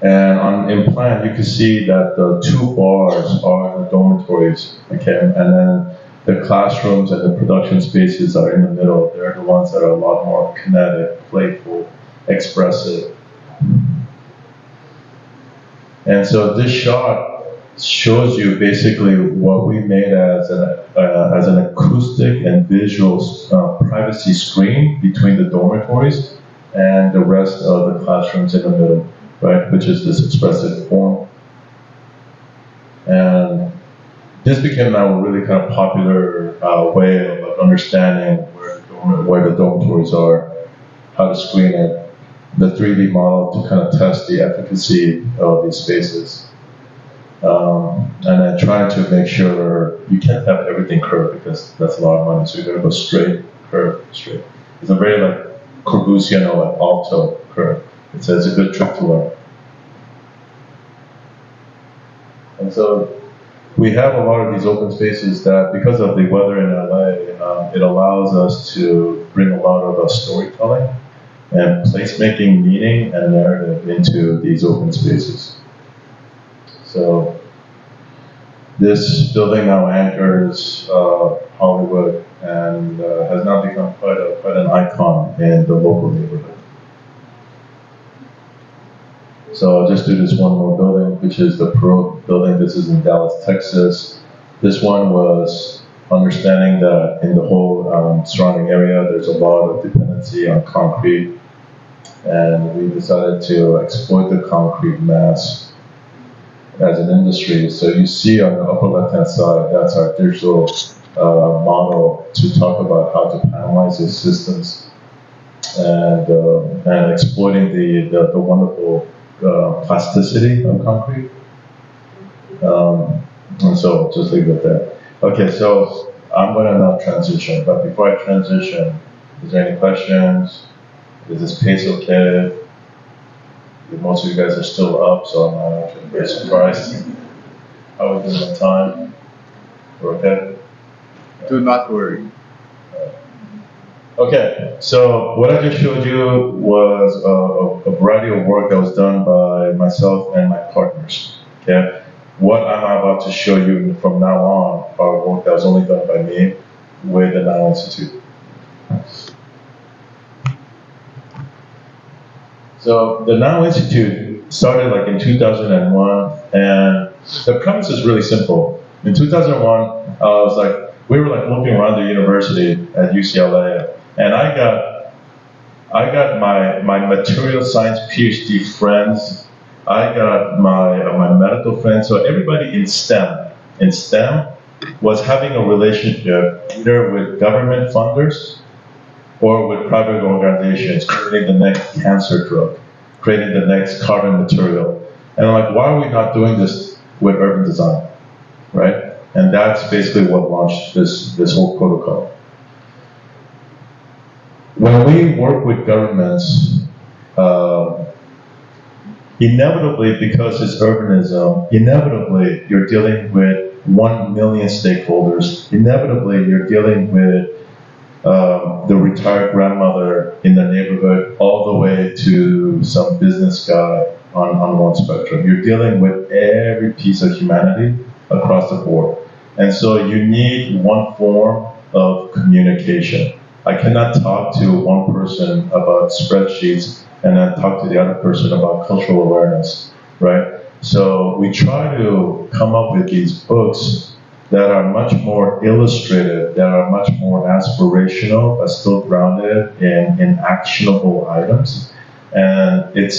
And in plan, you can see that the two bars are the dormitories, okay? And then the classrooms and the production spaces are in the middle. They're the ones that are a lot more kinetic, playful, expressive. And so this shot shows you basically what we made as an acoustic and visual privacy screen between the dormitories and the rest of the classrooms in the middle, right? Which is this expressive form. And this became now a really kind of popular way of understanding where the dormitories are, how to screen it, the 3D model to kind of test the efficacy of these spaces. And then trying to make sure you can't have everything curved because that's a lot of money. So you're gonna go straight, curve, straight. It's a very like Corbusian or like alto curve. It's a good trick to learn. And so we have a lot of these open spaces that, because of the weather in LA, it allows us to bring a lot of storytelling and placemaking meaning and narrative into these open spaces. So this building now anchors Hollywood and has now become quite an icon in the local neighborhood. So I'll just do this one more building, which is the Pearl building. This is in Dallas, Texas. This one was understanding that in the whole surrounding area, there's a lot of dependency on concrete. And we decided to exploit the concrete mass as an industry. So you see on the upper left-hand side, that's our digital model to talk about how to panelize these systems and exploiting the wonderful plasticity of concrete. And so just leave it there. Okay, so I'm gonna now transition, but before I transition, is there any questions? Is this pace okay? Most of you guys are still up, so I'm not actually very surprised. How are we doing on time? We're okay? Do not worry. Okay, so what I just showed you was a variety of work that was done by myself and my partners. Okay, what I'm about to show you from now on are work that was only done by me with the Now Institute. So the Now Institute started like in 2001, and the premise is really simple. In 2001, we were like looking around the university at UCLA, and I got my material science PhD friends, I got my medical friends, so everybody in STEM was having a relationship either with government funders or with private organizations creating the next cancer drug, creating the next carbon material. And I'm like, why are we not doing this with urban design, right? And that's basically what launched this whole protocol. When we work with governments, inevitably, because it's urbanism, inevitably you're dealing with 1 million stakeholders. Inevitably, you're dealing with the retired grandmother in the neighborhood all the way to some business guy on one spectrum. You're dealing with every piece of humanity across the board. And so you need one form of communication. I cannot talk to one person about spreadsheets and then talk to the other person about cultural awareness, right? So we try to come up with these books that are much more illustrative, that are much more aspirational, but still grounded in actionable items. And it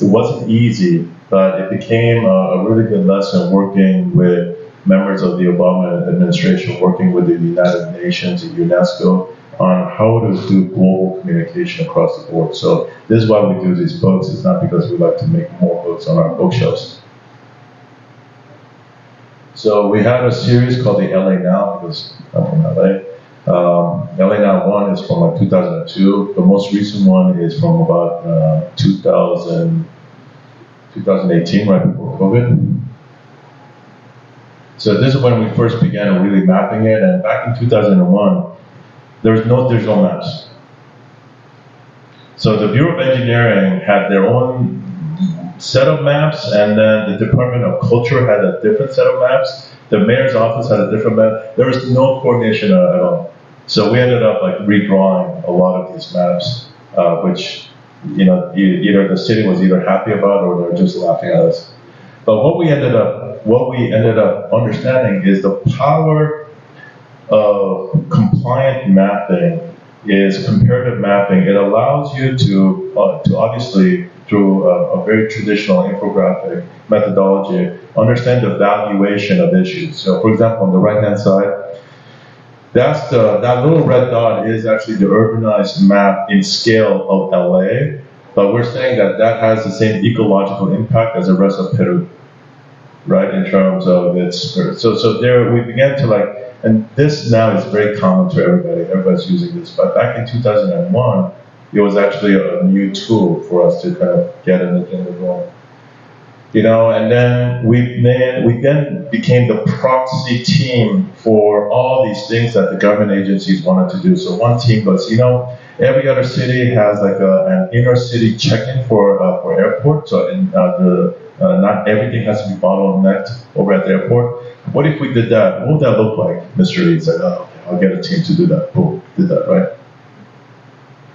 wasn't easy, but it became a really good lesson working with members of the Obama administration, working with the United Nations and UNESCO on how to do global communication across the board. So this is why we do these books. It's not because we like to make more books on our bookshelves. So we have a series called the LA Now, because I'm from LA. LA Now 1 is from like 2002. The most recent one is from about 2018, right before COVID. So this is when we first began really mapping it, and back in 2001, there was no digital maps. So the Bureau of Engineering had their own set of maps, and then the Department of Culture had a different set of maps. The mayor's office had a different map. There was no coordination at all. So we ended up like redrawing a lot of these maps, which either the city was either happy about or they were just laughing at us. But what we ended up understanding is the power of compliant mapping is comparative mapping. It allows you to obviously, through a very traditional infographic methodology, understand the valuation of issues. So for example, on the right-hand side, that little red dot is actually the urbanized map in scale of LA, but we're saying that has the same ecological impact as the rest of Peru. right? In terms of its, so there we began to like, and this now is very common to everybody. Everybody's using this, but back in 2001, it was actually a new tool for us to kind of get in the room. And then we then became the proxy team for all these things that the government agencies wanted to do. So one team was, every other city has like an inner city check-in for airport. So not everything has to be bottlenecked over at the airport. What if we did that? What would that look like, Mr. Lee? It's like, oh, okay, I'll get a team to do that. Boom, did that, right?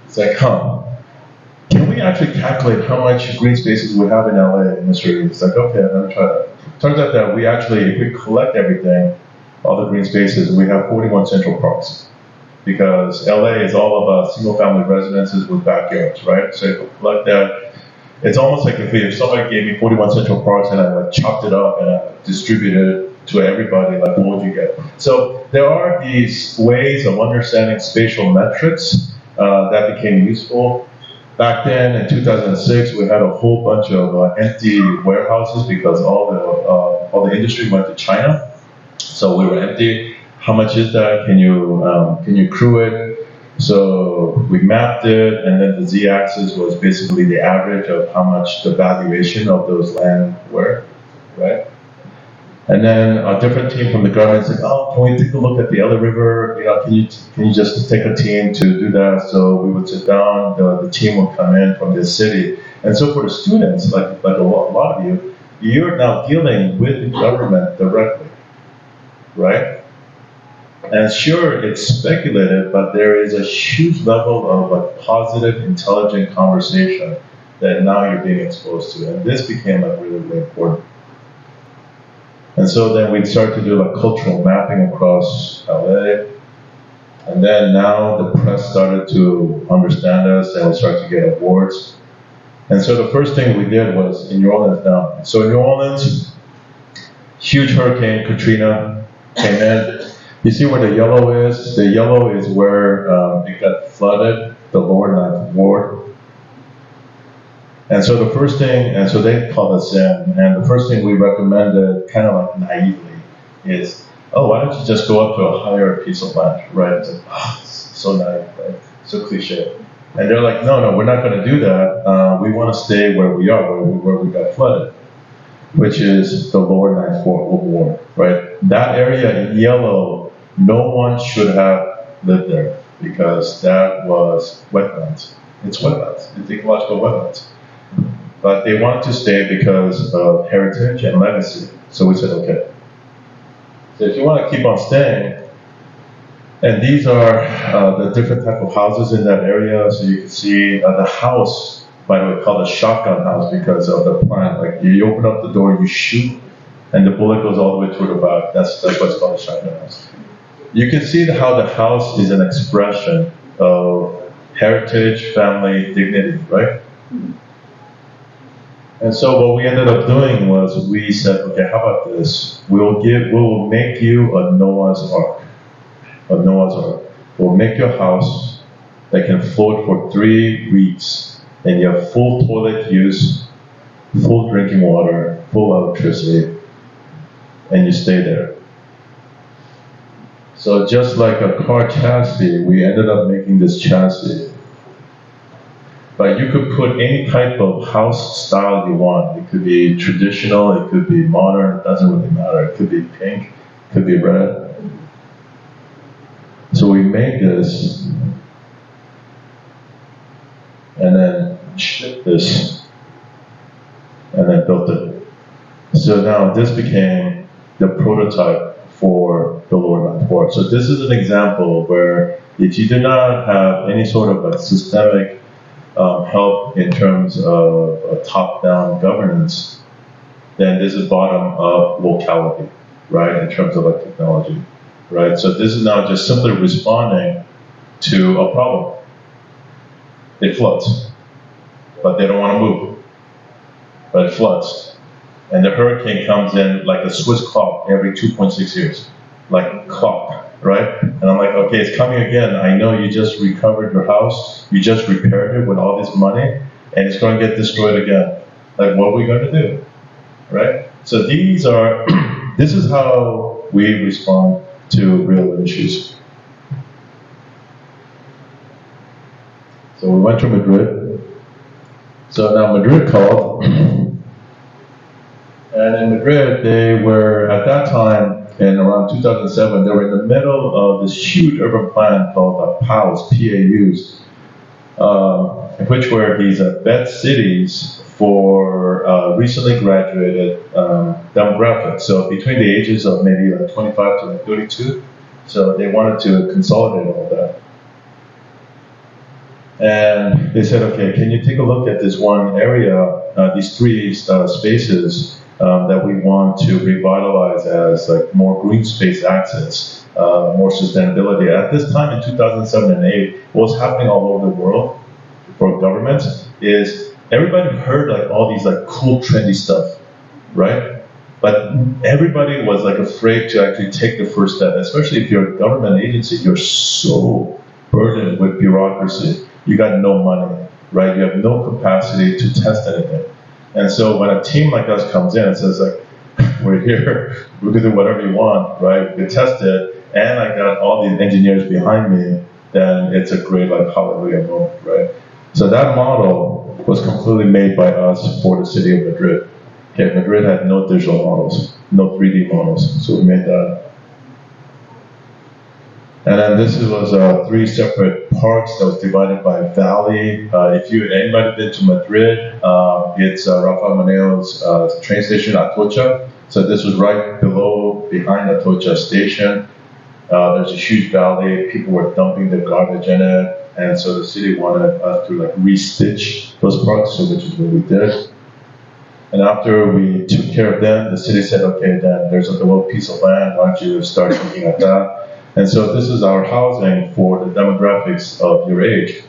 It's like, can we actually calculate how much green spaces we have in LA, Mr. Lee? It's like, okay, let me try that. Turns out that if we collect everything, all the green spaces, we have 41 central parks. Because LA is all about single-family residences with backyards, right? So if we collect that, it's almost like if somebody gave me 41 central parks and I like chopped it up and I distributed it to everybody, like what would you get? So there are these ways of understanding spatial metrics that became useful. Back then, in 2006, we had a whole bunch of empty warehouses because all the industry went to China. So we were empty. How much is that? Can you accrue it? So we mapped it, and then the z-axis was basically the average of how much the valuation of those land were, right? And then a different team from the government said, "Oh, can we take a look at the other river? Can you just take a team to do that?" So we would sit down. The team would come in from the city, and so for the students, like a lot of you, you're now dealing with the government directly, right? And sure, it's speculative, but there is a huge level of like positive, intelligent conversation that now you're being exposed to, and this became like really, really important. And so then we'd start to do like cultural mapping across LA. And then now the press started to understand us and we started to get awards. And so the first thing we did was in New Orleans now. So in New Orleans, huge hurricane, Katrina, came in. You see where the yellow is? The yellow is where it got flooded, the lower ninth ward. And so so they called us in, and the first thing we recommended, kind of like naively, is, why don't you just go up to a higher piece of land, right? It's like, so naive, right? So cliche. And they're like, no, we're not going to do that. We want to stay where we are, where we got flooded, which is the lower ninth ward, right? That area in yellow, no one should have lived there because that was wetlands. It's wetlands. It's ecological wetlands. But they wanted to stay because of heritage and legacy. So we said, okay. So if you want to keep on staying, and these are the different type of houses in that area. So you can see the house, by the way, called a shotgun house because of the plan. Like you open up the door, you shoot, and the bullet goes all the way through the back. That's what's called a shotgun house. You can see how the house is an expression of heritage, family, dignity, right? And so what we ended up doing was we said, okay, how about this? We'll make you a Noah's Ark. We'll make your house that can float for 3 weeks, and you have full toilet use, full drinking water, full electricity, and you stay there. So just like a car chassis, we ended up making this chassis. But you could put any type of house style you want. It could be traditional, it could be modern, it doesn't really matter. It could be pink, it could be red. So we made this, and then shipped this, and then built it. So now this became the prototype for the lower ninth ward. So this is an example where if you do not have any sort of a systemic help in terms of top-down governance, then this is bottom-up locality, right, in terms of like technology, right? So this is now just simply responding to a problem. It floods, but they don't want to move, but it floods. And the hurricane comes in like a Swiss clock every 2.6 years, like clock. Right? And I'm like, okay, it's coming again. I know you just recovered your house, you just repaired it with all this money, and it's going to get destroyed again. Like, what are we going to do? Right? So these are, this is how we respond to real issues. So we went to Madrid. So now Madrid called, and in Madrid they were, at that time, in around 2007, they were in the middle of this huge urban plan called PAUs, PAUs, which were these bed cities for recently graduated demographics. So between the ages of maybe like 25 to like 32. So they wanted to consolidate all that. And they said, okay, can you take a look at this one area, these three spaces that we want to revitalize as like more green space access, more sustainability. At this time in 2007 and 8, what was happening all over the world for governments is everybody heard like all these like cool trendy stuff, right? But everybody was like afraid to actually take the first step, especially if you're a government agency, you're so burdened with bureaucracy. You got no money, right? You have no capacity to test anything. And so when a team like us comes in and says like, we're here, we can do whatever you want, right? We can test it, and I got all these engineers behind me, then it's a great like hallelujah moment, right? So that model was completely made by us for the city of Madrid. Okay, Madrid had no digital models, no 3D models, so we made that. And then this was three separate parks that was divided by a valley. If anybody been to Madrid, it's Rafael Maneo's train station, Atocha. So this was right behind Atocha station. There's a huge valley. People were dumping their garbage in it, and so the city wanted us to like re-stitch those parks, so which is what we did. And after we took care of them, the city said, okay, then there's a little piece of land. Why don't you start looking at that? And so this is our housing for the demographics of your age.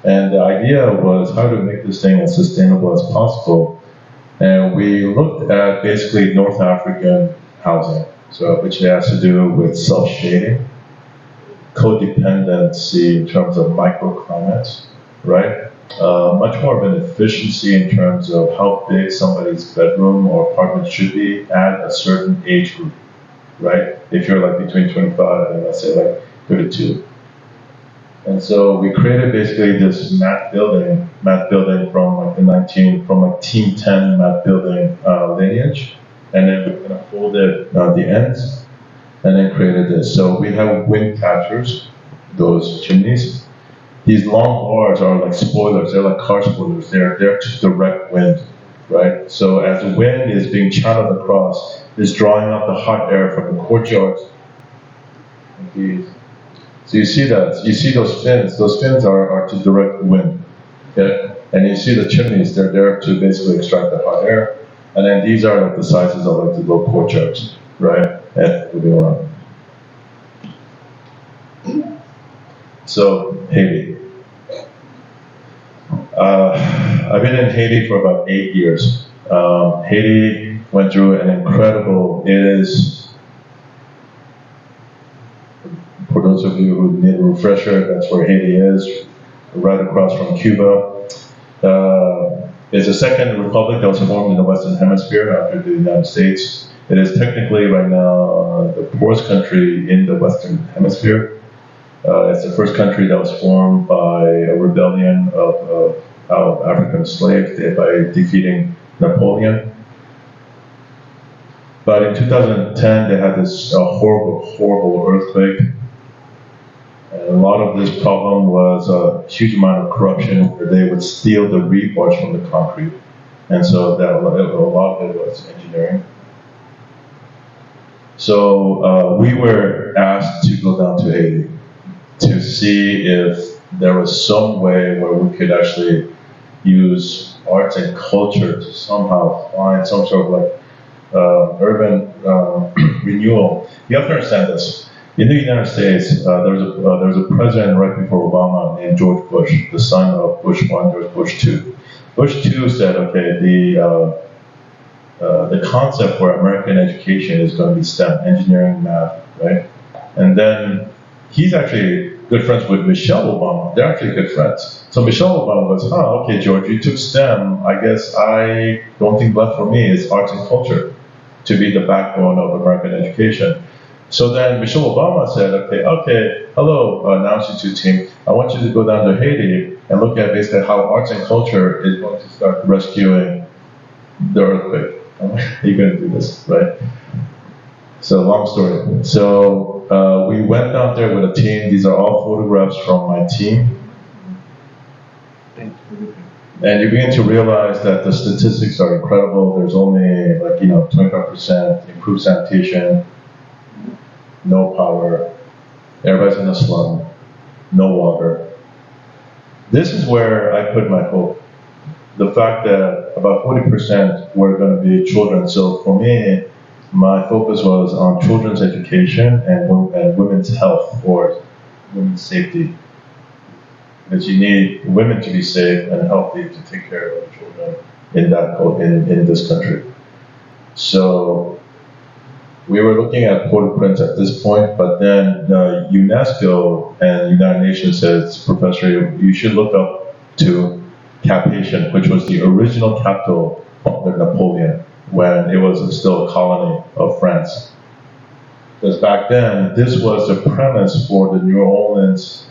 And the idea was how to make this thing as sustainable as possible. And we looked at basically North African housing, so which has to do with self-shading, codependency in terms of microclimates, right? Much more of an efficiency in terms of how big somebody's bedroom or apartment should be at a certain age group, right? If you're like between 25 and let's say like 32. And so we created basically this matte building from like Team 10 matte building lineage, and then we kind of folded the ends, and then created this. So we have wind catchers, those chimneys. These long bars are like spoilers. They're like car spoilers. They're there to direct wind, right? So as the wind is being channeled across, it's drawing out the hot air from the courtyards. So you see that. You see those fins. Those fins are to direct wind. Okay? And you see the chimneys. They're there to basically extract the hot air. And then these are like the sizes of like the little courtyards, right? And moving around. So Haiti. I've been in Haiti for about 8 years. Haiti went through an incredible, it is, for those of you who need a refresher, that's where Haiti is, right across from Cuba. It's the second republic that was formed in the Western Hemisphere after the United States. It is technically right now the poorest country in the Western Hemisphere. It's the first country that was formed by a rebellion of African slaves by defeating Napoleon. But in 2010, they had this horrible earthquake. And a lot of this problem was a huge amount of corruption where they would steal the rebars from the concrete. And so a lot of it was engineering. So we were asked to go down to Haiti to see if there was some way where we could actually use arts and culture to somehow find some sort of like urban renewal. You have to understand this. In the United States, there was a president right before Obama named George Bush, the son of Bush 1, George Bush 2. Bush 2 said, okay, the concept for American education is going to be STEM, engineering, math, right? And then he's actually good friends with Michelle Obama. They're actually good friends. So Michelle Obama goes, okay, George, you took STEM. I guess the only thing left for me is arts and culture. to be the backbone of American education. So then Michelle Obama said, okay, hello, now Institute team, I want you to go down to Haiti and look at basically how arts and culture is going to start rescuing the earthquake. You're going to do this, right? So long story. So we went down there with a team. These are all photographs from my team. And you begin to realize that the statistics are incredible. There's only 25% improved sanitation, no power, everybody's in a slum, no water. This is where I put my hope. The fact that about 40% were going to be children. So for me, my focus was on children's education and women's health or women's safety. Because you need women to be safe and healthy to take care of the children in this country. So we were looking at Port-au-Prince at this point, but then UNESCO and United Nations says, Professor, you should look up to Cap Haitian, which was the original capital under Napoleon when it was still a colony of France. Because back then, this was the premise for the New Orleans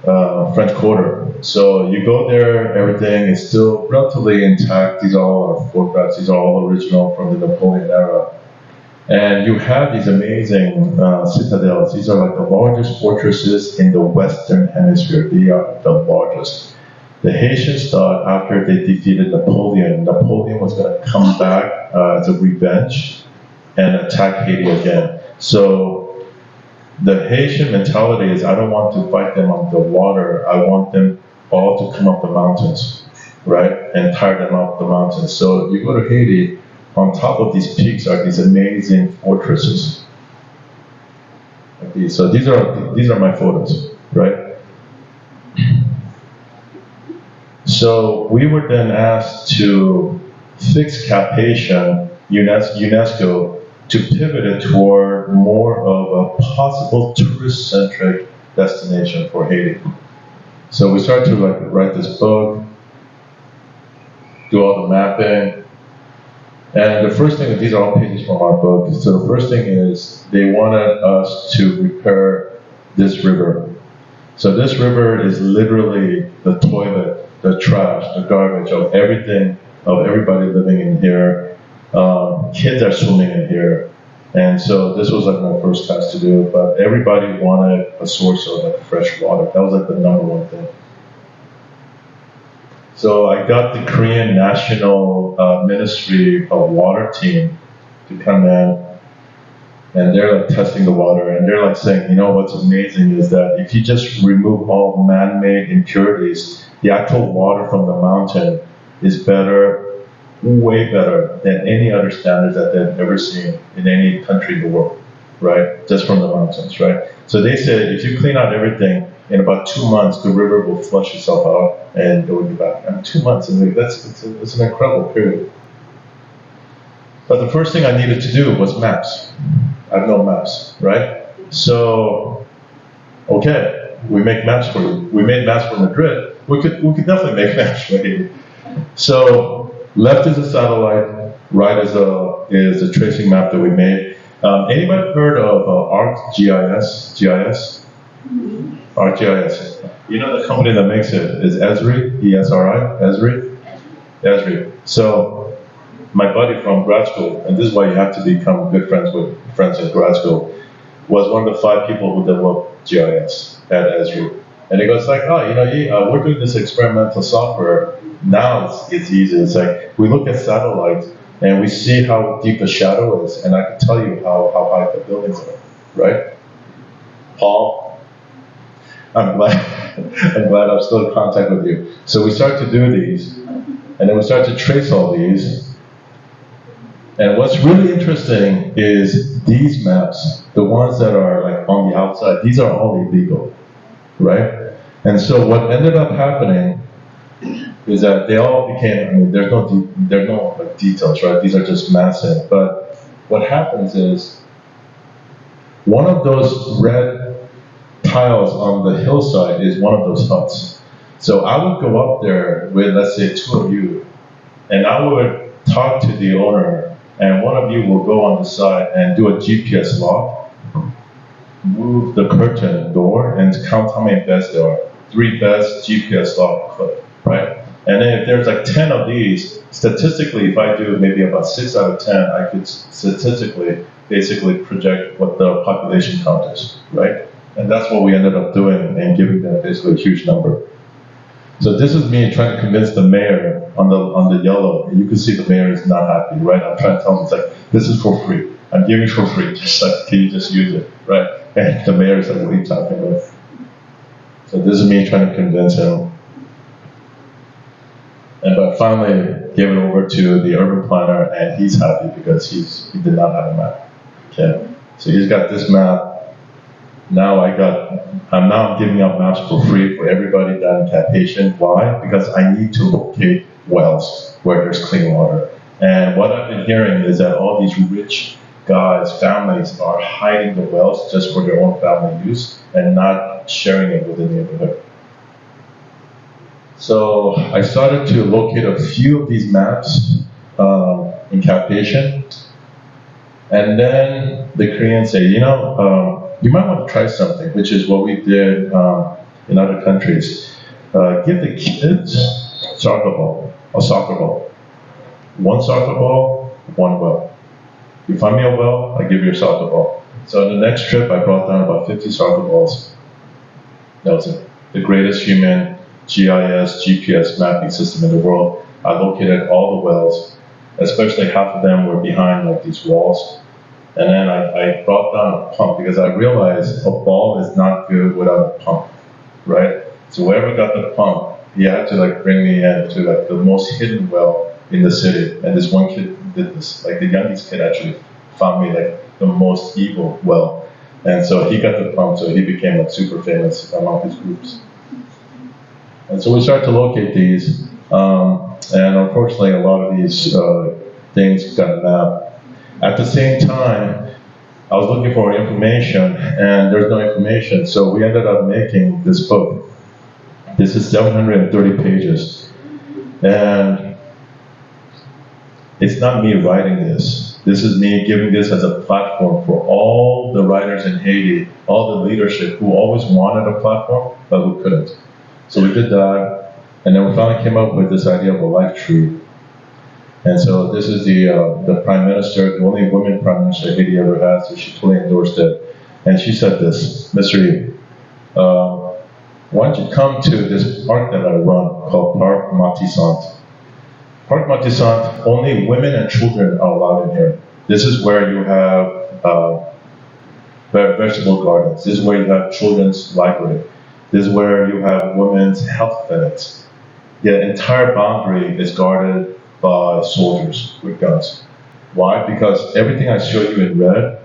French Quarter. So you go there, everything is still relatively intact. These are all our photographs. These are all original from the Napoleon era. And you have these amazing citadels. These are like the largest fortresses in the Western Hemisphere. They are the largest. The Haitians thought after they defeated Napoleon was going to come back as a revenge and attack Haiti again. So the Haitian mentality is, I don't want to fight them on the water. I want them all to come up the mountains, right? And tire them up the mountains. So you go to Haiti, on top of these peaks are these amazing fortresses. Like these. So these are my photos, right? So we were then asked to fix Cap Haitian, UNESCO, to pivot it toward more of a possible tourist-centric destination for Haiti. So we started to write this book, do all the mapping, and the first thing, these are all pages from our book. So the first thing is they wanted us to repair this river. So this river is literally the toilet, the trash, the garbage of everything, of everybody living in here. Kids are swimming in here. And so this was my first task to do, but everybody wanted a source of fresh water. That was the number one thing. So I got the Korean National Ministry of Water team to come in, and they're testing the water, and they're saying, what's amazing is that if you just remove all man-made impurities, the actual water from the mountain is better, way better than any other standards that they've ever seen in any country in the world, right? Just from the mountains, right? So they said if you clean out everything, in about 2 months, the river will flush itself out and it will be back. And 2 months, it's an incredible period. But the first thing I needed to do was maps. I have no maps, right? So, okay, we make maps for you. We made maps for Madrid. We could definitely make maps for you. So, left is a satellite, right is a tracing map that we made. Anybody heard of ArcGIS? GIS? ArcGIS. You know the company that makes it is Esri, E-S-R-I, Esri. So my buddy from grad school, and this is why you have to become good friends with friends in grad school, was one of the 5 people who developed GIS at Esri. And he goes we're doing this experimental software. Now it's easy. It's we look at satellites and we see how deep the shadow is, and I can tell you how high the buildings are, right? Paul, I'm glad I'm still in contact with you. So we start to do these, and then we start to trace all these. And what's really interesting is these maps, the ones that are on the outside, these are all illegal, right? And so what ended up happening is that they all became, there's no details, right? These are just massive. But what happens is one of those red tiles on the hillside is one of those huts. So I would go up there with, let's say, 2 of you, and I would talk to the owner and one of you will go on the side and do a GPS lock, move the curtain door, and count how many beds there are. 3 beds, GPS lock, click, right? And then if there's like 10 of these, statistically, if I do maybe about 6 out of 10, I could statistically basically project what the population count is, right? And that's what we ended up doing and giving them basically a huge number. So this is me trying to convince the mayor on the yellow. And you can see the mayor is not happy, right? I'm trying to tell him, it's like, this is for free. I'm giving it for free. Just like, can you just use it, right? And the mayor is like, what are you talking about? So this is me trying to convince him. And but finally gave it over to the urban planner, and he's happy because he did not have a map. Okay, so he's got this map. Now I'm giving out maps for free for everybody down in Cap-Haitien. Why? Because I need to locate wells where there's clean water. And what I've been hearing is that all these rich guys, families are hiding the wells just for their own family use and not sharing it with the neighborhood. So I started to locate a few of these maps in Cap-Haitien. And then the Koreans say, you might want to try something, which is what we did in other countries. Give the kids a soccer ball. 1 soccer ball, 1 well. You find me a well, I give you a soccer ball. So on the next trip, I brought down about 50 soccer balls. That was it. The greatest human GIS, GPS mapping system in the world. I located all the wells, especially half of them were behind like these walls. And then I brought down a pump because I realized a ball is not good without a pump, right? So whoever got the pump, he had to like bring me in to like the most hidden well in the city. And this one kid did this, like the youngest kid actually found me like the most evil well. And so he got the pump, so he became like super famous among his groups. And so we started to locate these, and unfortunately a lot of these things got mapped. At the same time, I was looking for information, and there's no information, so we ended up making this book. This is 730 pages, and it's not me writing this. This is me giving this as a platform for all the writers in Haiti, all the leadership who always wanted a platform, but who couldn't. So we did that, and then we finally came up with this idea of a life tree. And so this is the prime minister, the only woman prime minister Haiti ever had, so she totally endorsed it. And she said this, Mr. Yi, why don't you come to this park that I run called Parc Matissant. Parc Matissant, only women and children are allowed in here. This is where you have vegetable gardens. This is where you have children's library. This is where you have women's health clinics. The entire boundary is guarded by soldiers with guns. Why? Because everything I showed you in red,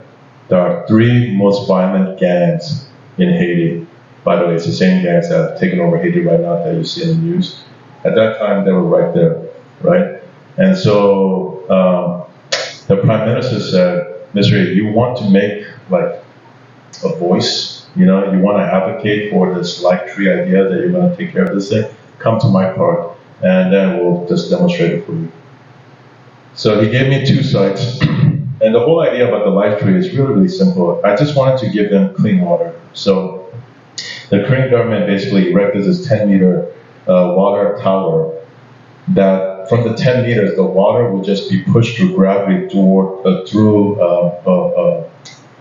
there are 3 most violent gangs in Haiti. By the way, it's the same gangs that have taken over Haiti right now that you see in the news. At that time, they were right there, right? And so the prime minister said, Mr. You want to make like a voice, you want to advocate for this life tree idea that you're going to take care of this thing, come to my park, and then we'll just demonstrate it for you. So he gave me 2 sites, and the whole idea about the life tree is really, really simple. I just wanted to give them clean water. So the Korean government basically erected this 10-meter water tower that from the 10 meters, the water would just be pushed through gravity through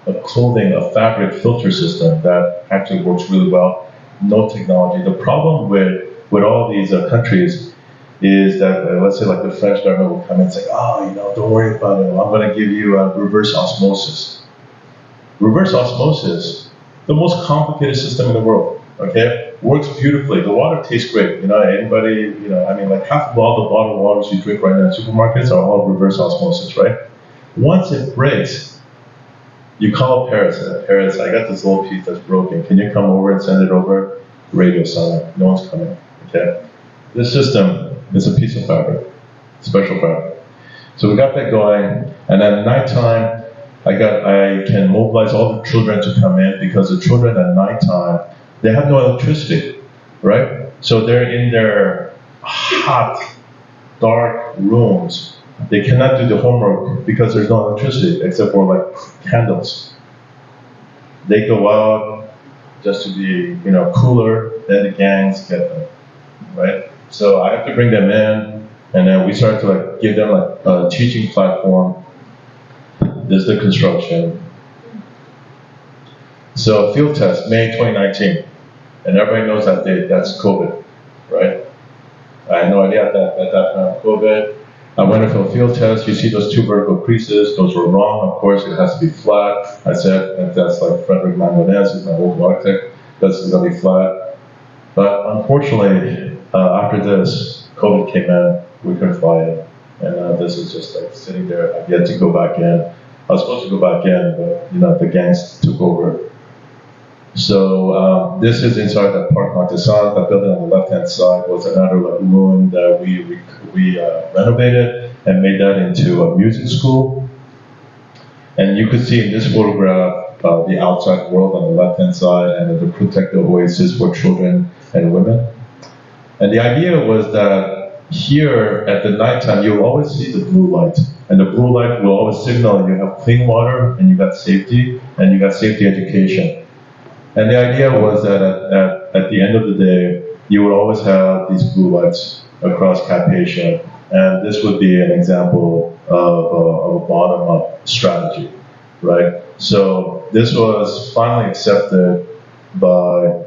a fabric filter system that actually works really well. No technology. The problem with all these countries is that, let's say like the French government will come and say, don't worry about it, I'm going to give you reverse osmosis. Reverse osmosis, the most complicated system in the world, okay? Works beautifully. The water tastes great. Anybody, like half of all the bottled waters you drink right now in supermarkets are all reverse osmosis, right? Once it breaks, you call Paris. Paris, I got this little piece that's broken. Can you come over and send it over? Radio silent. No one's coming, okay? This system is a piece of fabric, special fabric. So we got that going, and at nighttime, I can mobilize all the children to come in because the children at nighttime, they have no electricity, right? So they're in their hot, dark rooms they cannot do the homework because there's no electricity except for like candles. They go out just to be, cooler, then the gangs get them, right? So I have to bring them in, and then we start to like give them like a teaching platform. This is the construction. So field test, May 2019, and everybody knows that date. That's COVID, right? I had no idea at that time COVID. I went for a field test. You see those two vertical creases. Those were wrong. Of course, it has to be flat. I said, and that's like Frederick Mangonez, who's my old architect. That's going to be flat. But unfortunately, after this, COVID came in. We couldn't fly in, and this is just like sitting there. I've yet to go back in. I was supposed to go back in, but the gangs took over. So this is inside that Park Montesan. That building on the left-hand side was another like ruin that we renovated and made that into a music school. And you could see in this photograph the outside world on the left-hand side and the protective oasis for children and women. And the idea was that here at the nighttime you'll always see the blue light. And the blue light will always signal you have clean water and you got safety and you got safety education. And the idea was that at the end of the day, you would always have these blue lights across Carpathia. And this would be an example of a bottom-up strategy, right? So this was finally accepted by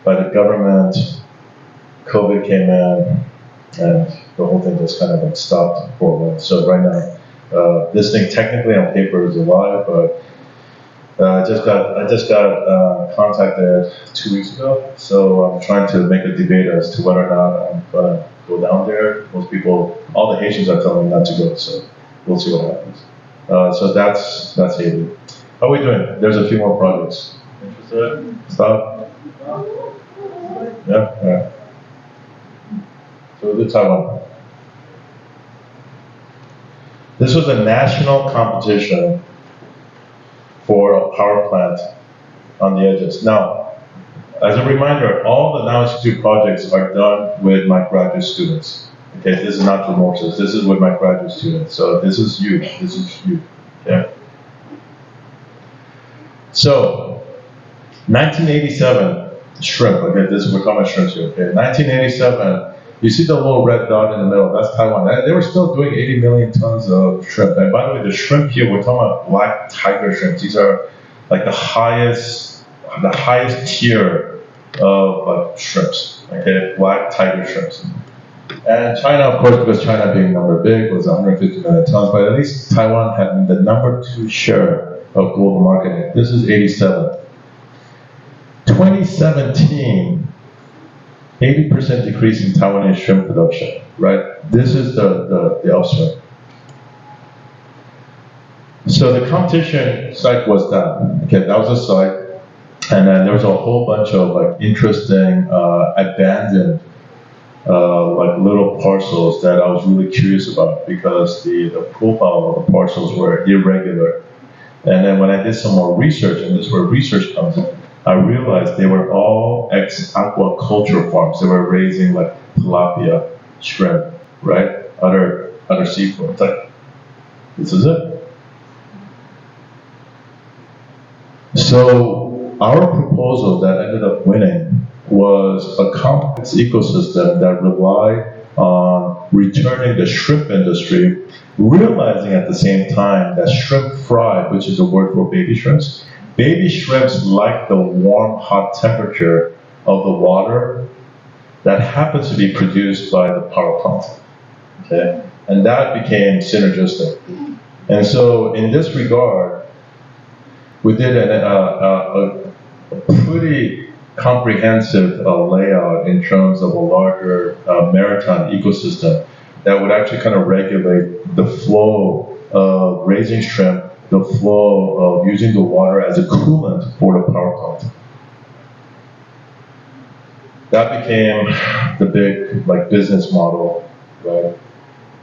the government. COVID came in, and the whole thing just kind of like stopped for a while. So right now, this thing technically on paper is alive, but I just got contacted 2 weeks ago, so I'm trying to make a debate as to whether or not I'm gonna go down there. Most people, all the Haitians are telling me not to go, so we'll see what happens. So that's Haiti. How are we doing? There's a few more projects. Interested? Stop. Yeah. All right. So we'll do Taiwan. This was a national competition for a power plant on the edges. Now, as a reminder, all the Now Institute projects are done with my graduate students. Okay, this is not promotions. This is with my graduate students. So this is you. This is you. Okay. So, 1987 shrimp. Okay, we're talking about shrimps here. Okay, 1987. You see the little red dot in the middle, that's Taiwan. They were still doing 80 million tons of shrimp. And by the way, the shrimp here, we're talking about black tiger shrimps. These are like the highest tier of shrimps, okay? Black tiger shrimps. And China, of course, because China being number big, was 150 million tons, but at least Taiwan had the number 2 share of global market. This is 87. 2017, 80% decrease in Taiwanese shrimp production, right? This is the upswing. So the competition site was that. Okay, that was a site. And then there was a whole bunch of like interesting, abandoned, like little parcels that I was really curious about because the profile of the parcels were irregular. And then when I did some more research, and this is where research comes in, I realized they were all ex-aquaculture farms. They were raising like tilapia, shrimp, right? Other seafood. It's like, this is it. So our proposal that ended up winning was a complex ecosystem that relied on returning the shrimp industry, realizing at the same time that shrimp fry, which is a word for baby shrimps, baby shrimps like the warm, hot temperature of the water that happens to be produced by the power plant. Okay? And that became synergistic. And so in this regard, we did a pretty comprehensive layout in terms of a larger maritime ecosystem that would actually kind of regulate the flow of raising shrimp, the flow of using the water as a coolant for the power plant. That became the big business model, right?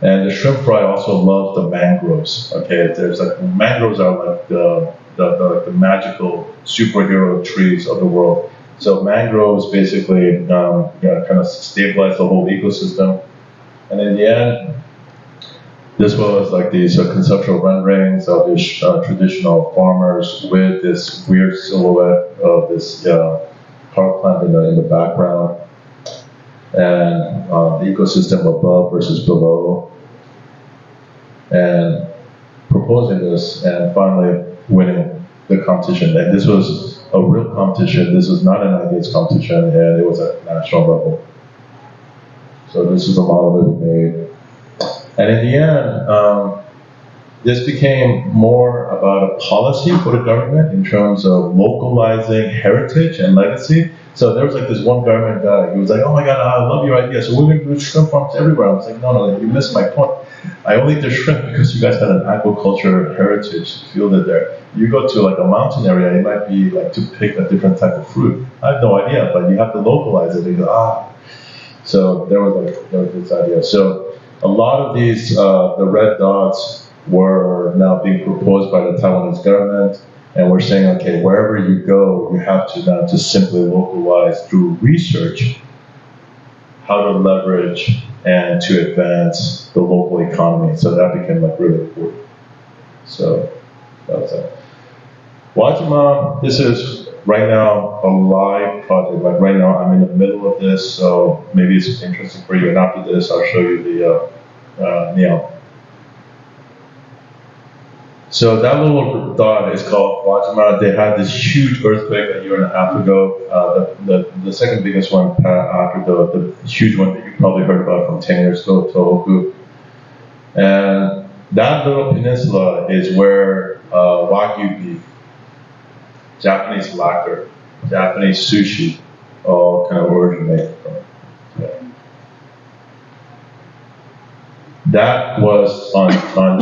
And the shrimp fry also loves the mangroves. Okay, there's mangroves are like the magical superhero trees of the world. So mangroves basically kind of stabilize the whole ecosystem. And in the end, this was like these conceptual renderings of these traditional farmers with this weird silhouette of this power plant in the background, and the ecosystem above versus below, and proposing this and finally winning the competition. And this was a real competition. This was not an ideas competition, and it was at national level. So this is a model that we made. And in the end, this became more about a policy for the government in terms of localizing heritage and legacy. So there was like this one government guy, he was like, oh my God, I love your idea. So we're going to do shrimp farms everywhere. I was like, no, you missed my point. I only did shrimp because you guys had an aquaculture heritage fielded there. You go to like a mountain area, it might be like to pick a different type of fruit. I have no idea, but you have to localize it. You go, So there was this idea. So a lot of these, the red dots were now being proposed by the Taiwanese government. And we're saying, okay, wherever you go, you have to now just simply localize through research how to leverage and to advance the local economy. So that became like really important. So that was it. Wajima, this is right now a live project. Like right now, I'm in the middle of this, so maybe it's interesting for you. And after this, I'll show you the Neon. So that little dot is called Wajima. They had this huge earthquake a year and a half ago. The second biggest one after the huge one that you probably heard about from 10 years ago, Tohoku. And that little peninsula is where Wagyu beef, Japanese lacquer, Japanese sushi, all kind of originate from. That was on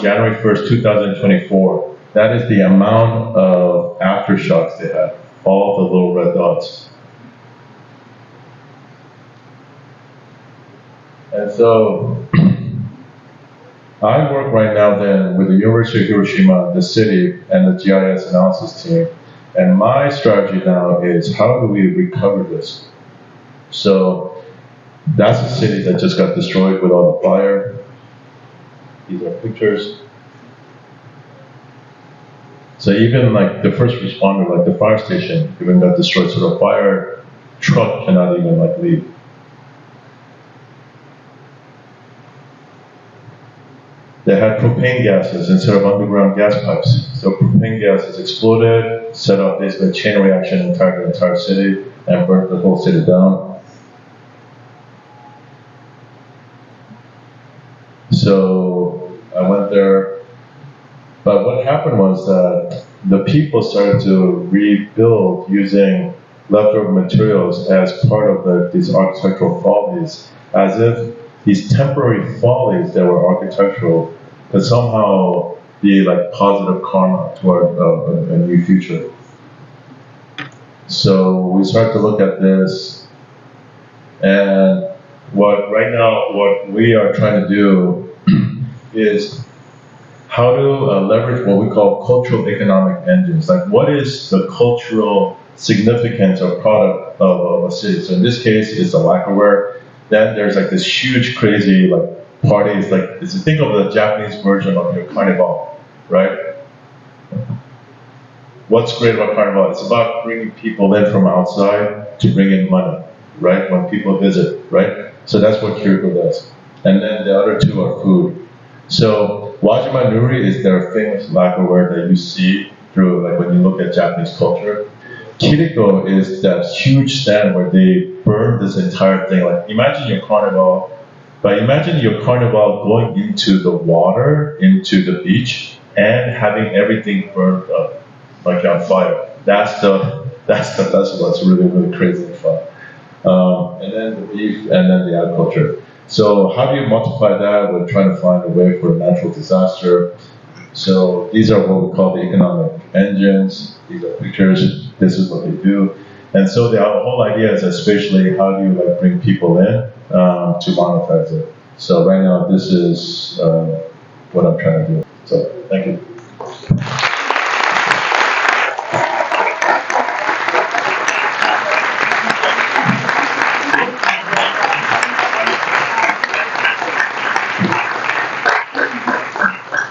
January 1st, 2024. That is the amount of aftershocks they had, all the little red dots. And so, I work right now then with the University of Hiroshima, the city, and the GIS analysis team. And my strategy now is how do we recover this? So, that's a city that just got destroyed with all the fire. These are pictures. So even like the first responder, like the fire station, even got destroyed. So the fire truck cannot even like leave. They had propane gases instead of underground gas pipes. So propane gases exploded, set off basically a chain reaction in the entire city, and burnt the whole city down. So I went there, but what happened was that the people started to rebuild using leftover materials as part of these architectural follies, as if these temporary follies that were architectural could somehow be like positive karma toward a new future. So we started to look at this, and what we are trying to do is how to leverage what we call cultural economic engines. Like, what is the cultural significance or product of a city? So in this case, it's a lacquerware. Then there's like this huge, crazy like parties. Like, think of the Japanese version of your carnival, right? What's great about carnival? It's about bringing people in from outside to bring in money, right? When people visit, right? So that's what Kiriko does. And then the other two are food. So Wajima Nuri is their famous lacquerware that you see through, like when you look at Japanese culture. Kiriko is that huge stand where they burn this entire thing. Like imagine your carnival going into the water, into the beach, and having everything burned up, like on fire. That's what's really, really crazy and fun. And then the beef, and then the agriculture. So how do you multiply that? We're trying to find a way for a natural disaster. So these are what we call the economic engines. These are pictures. This is what they do. And so the whole idea is especially how do you like bring people in to monetize it. So right now this is what I'm trying to do. So thank you.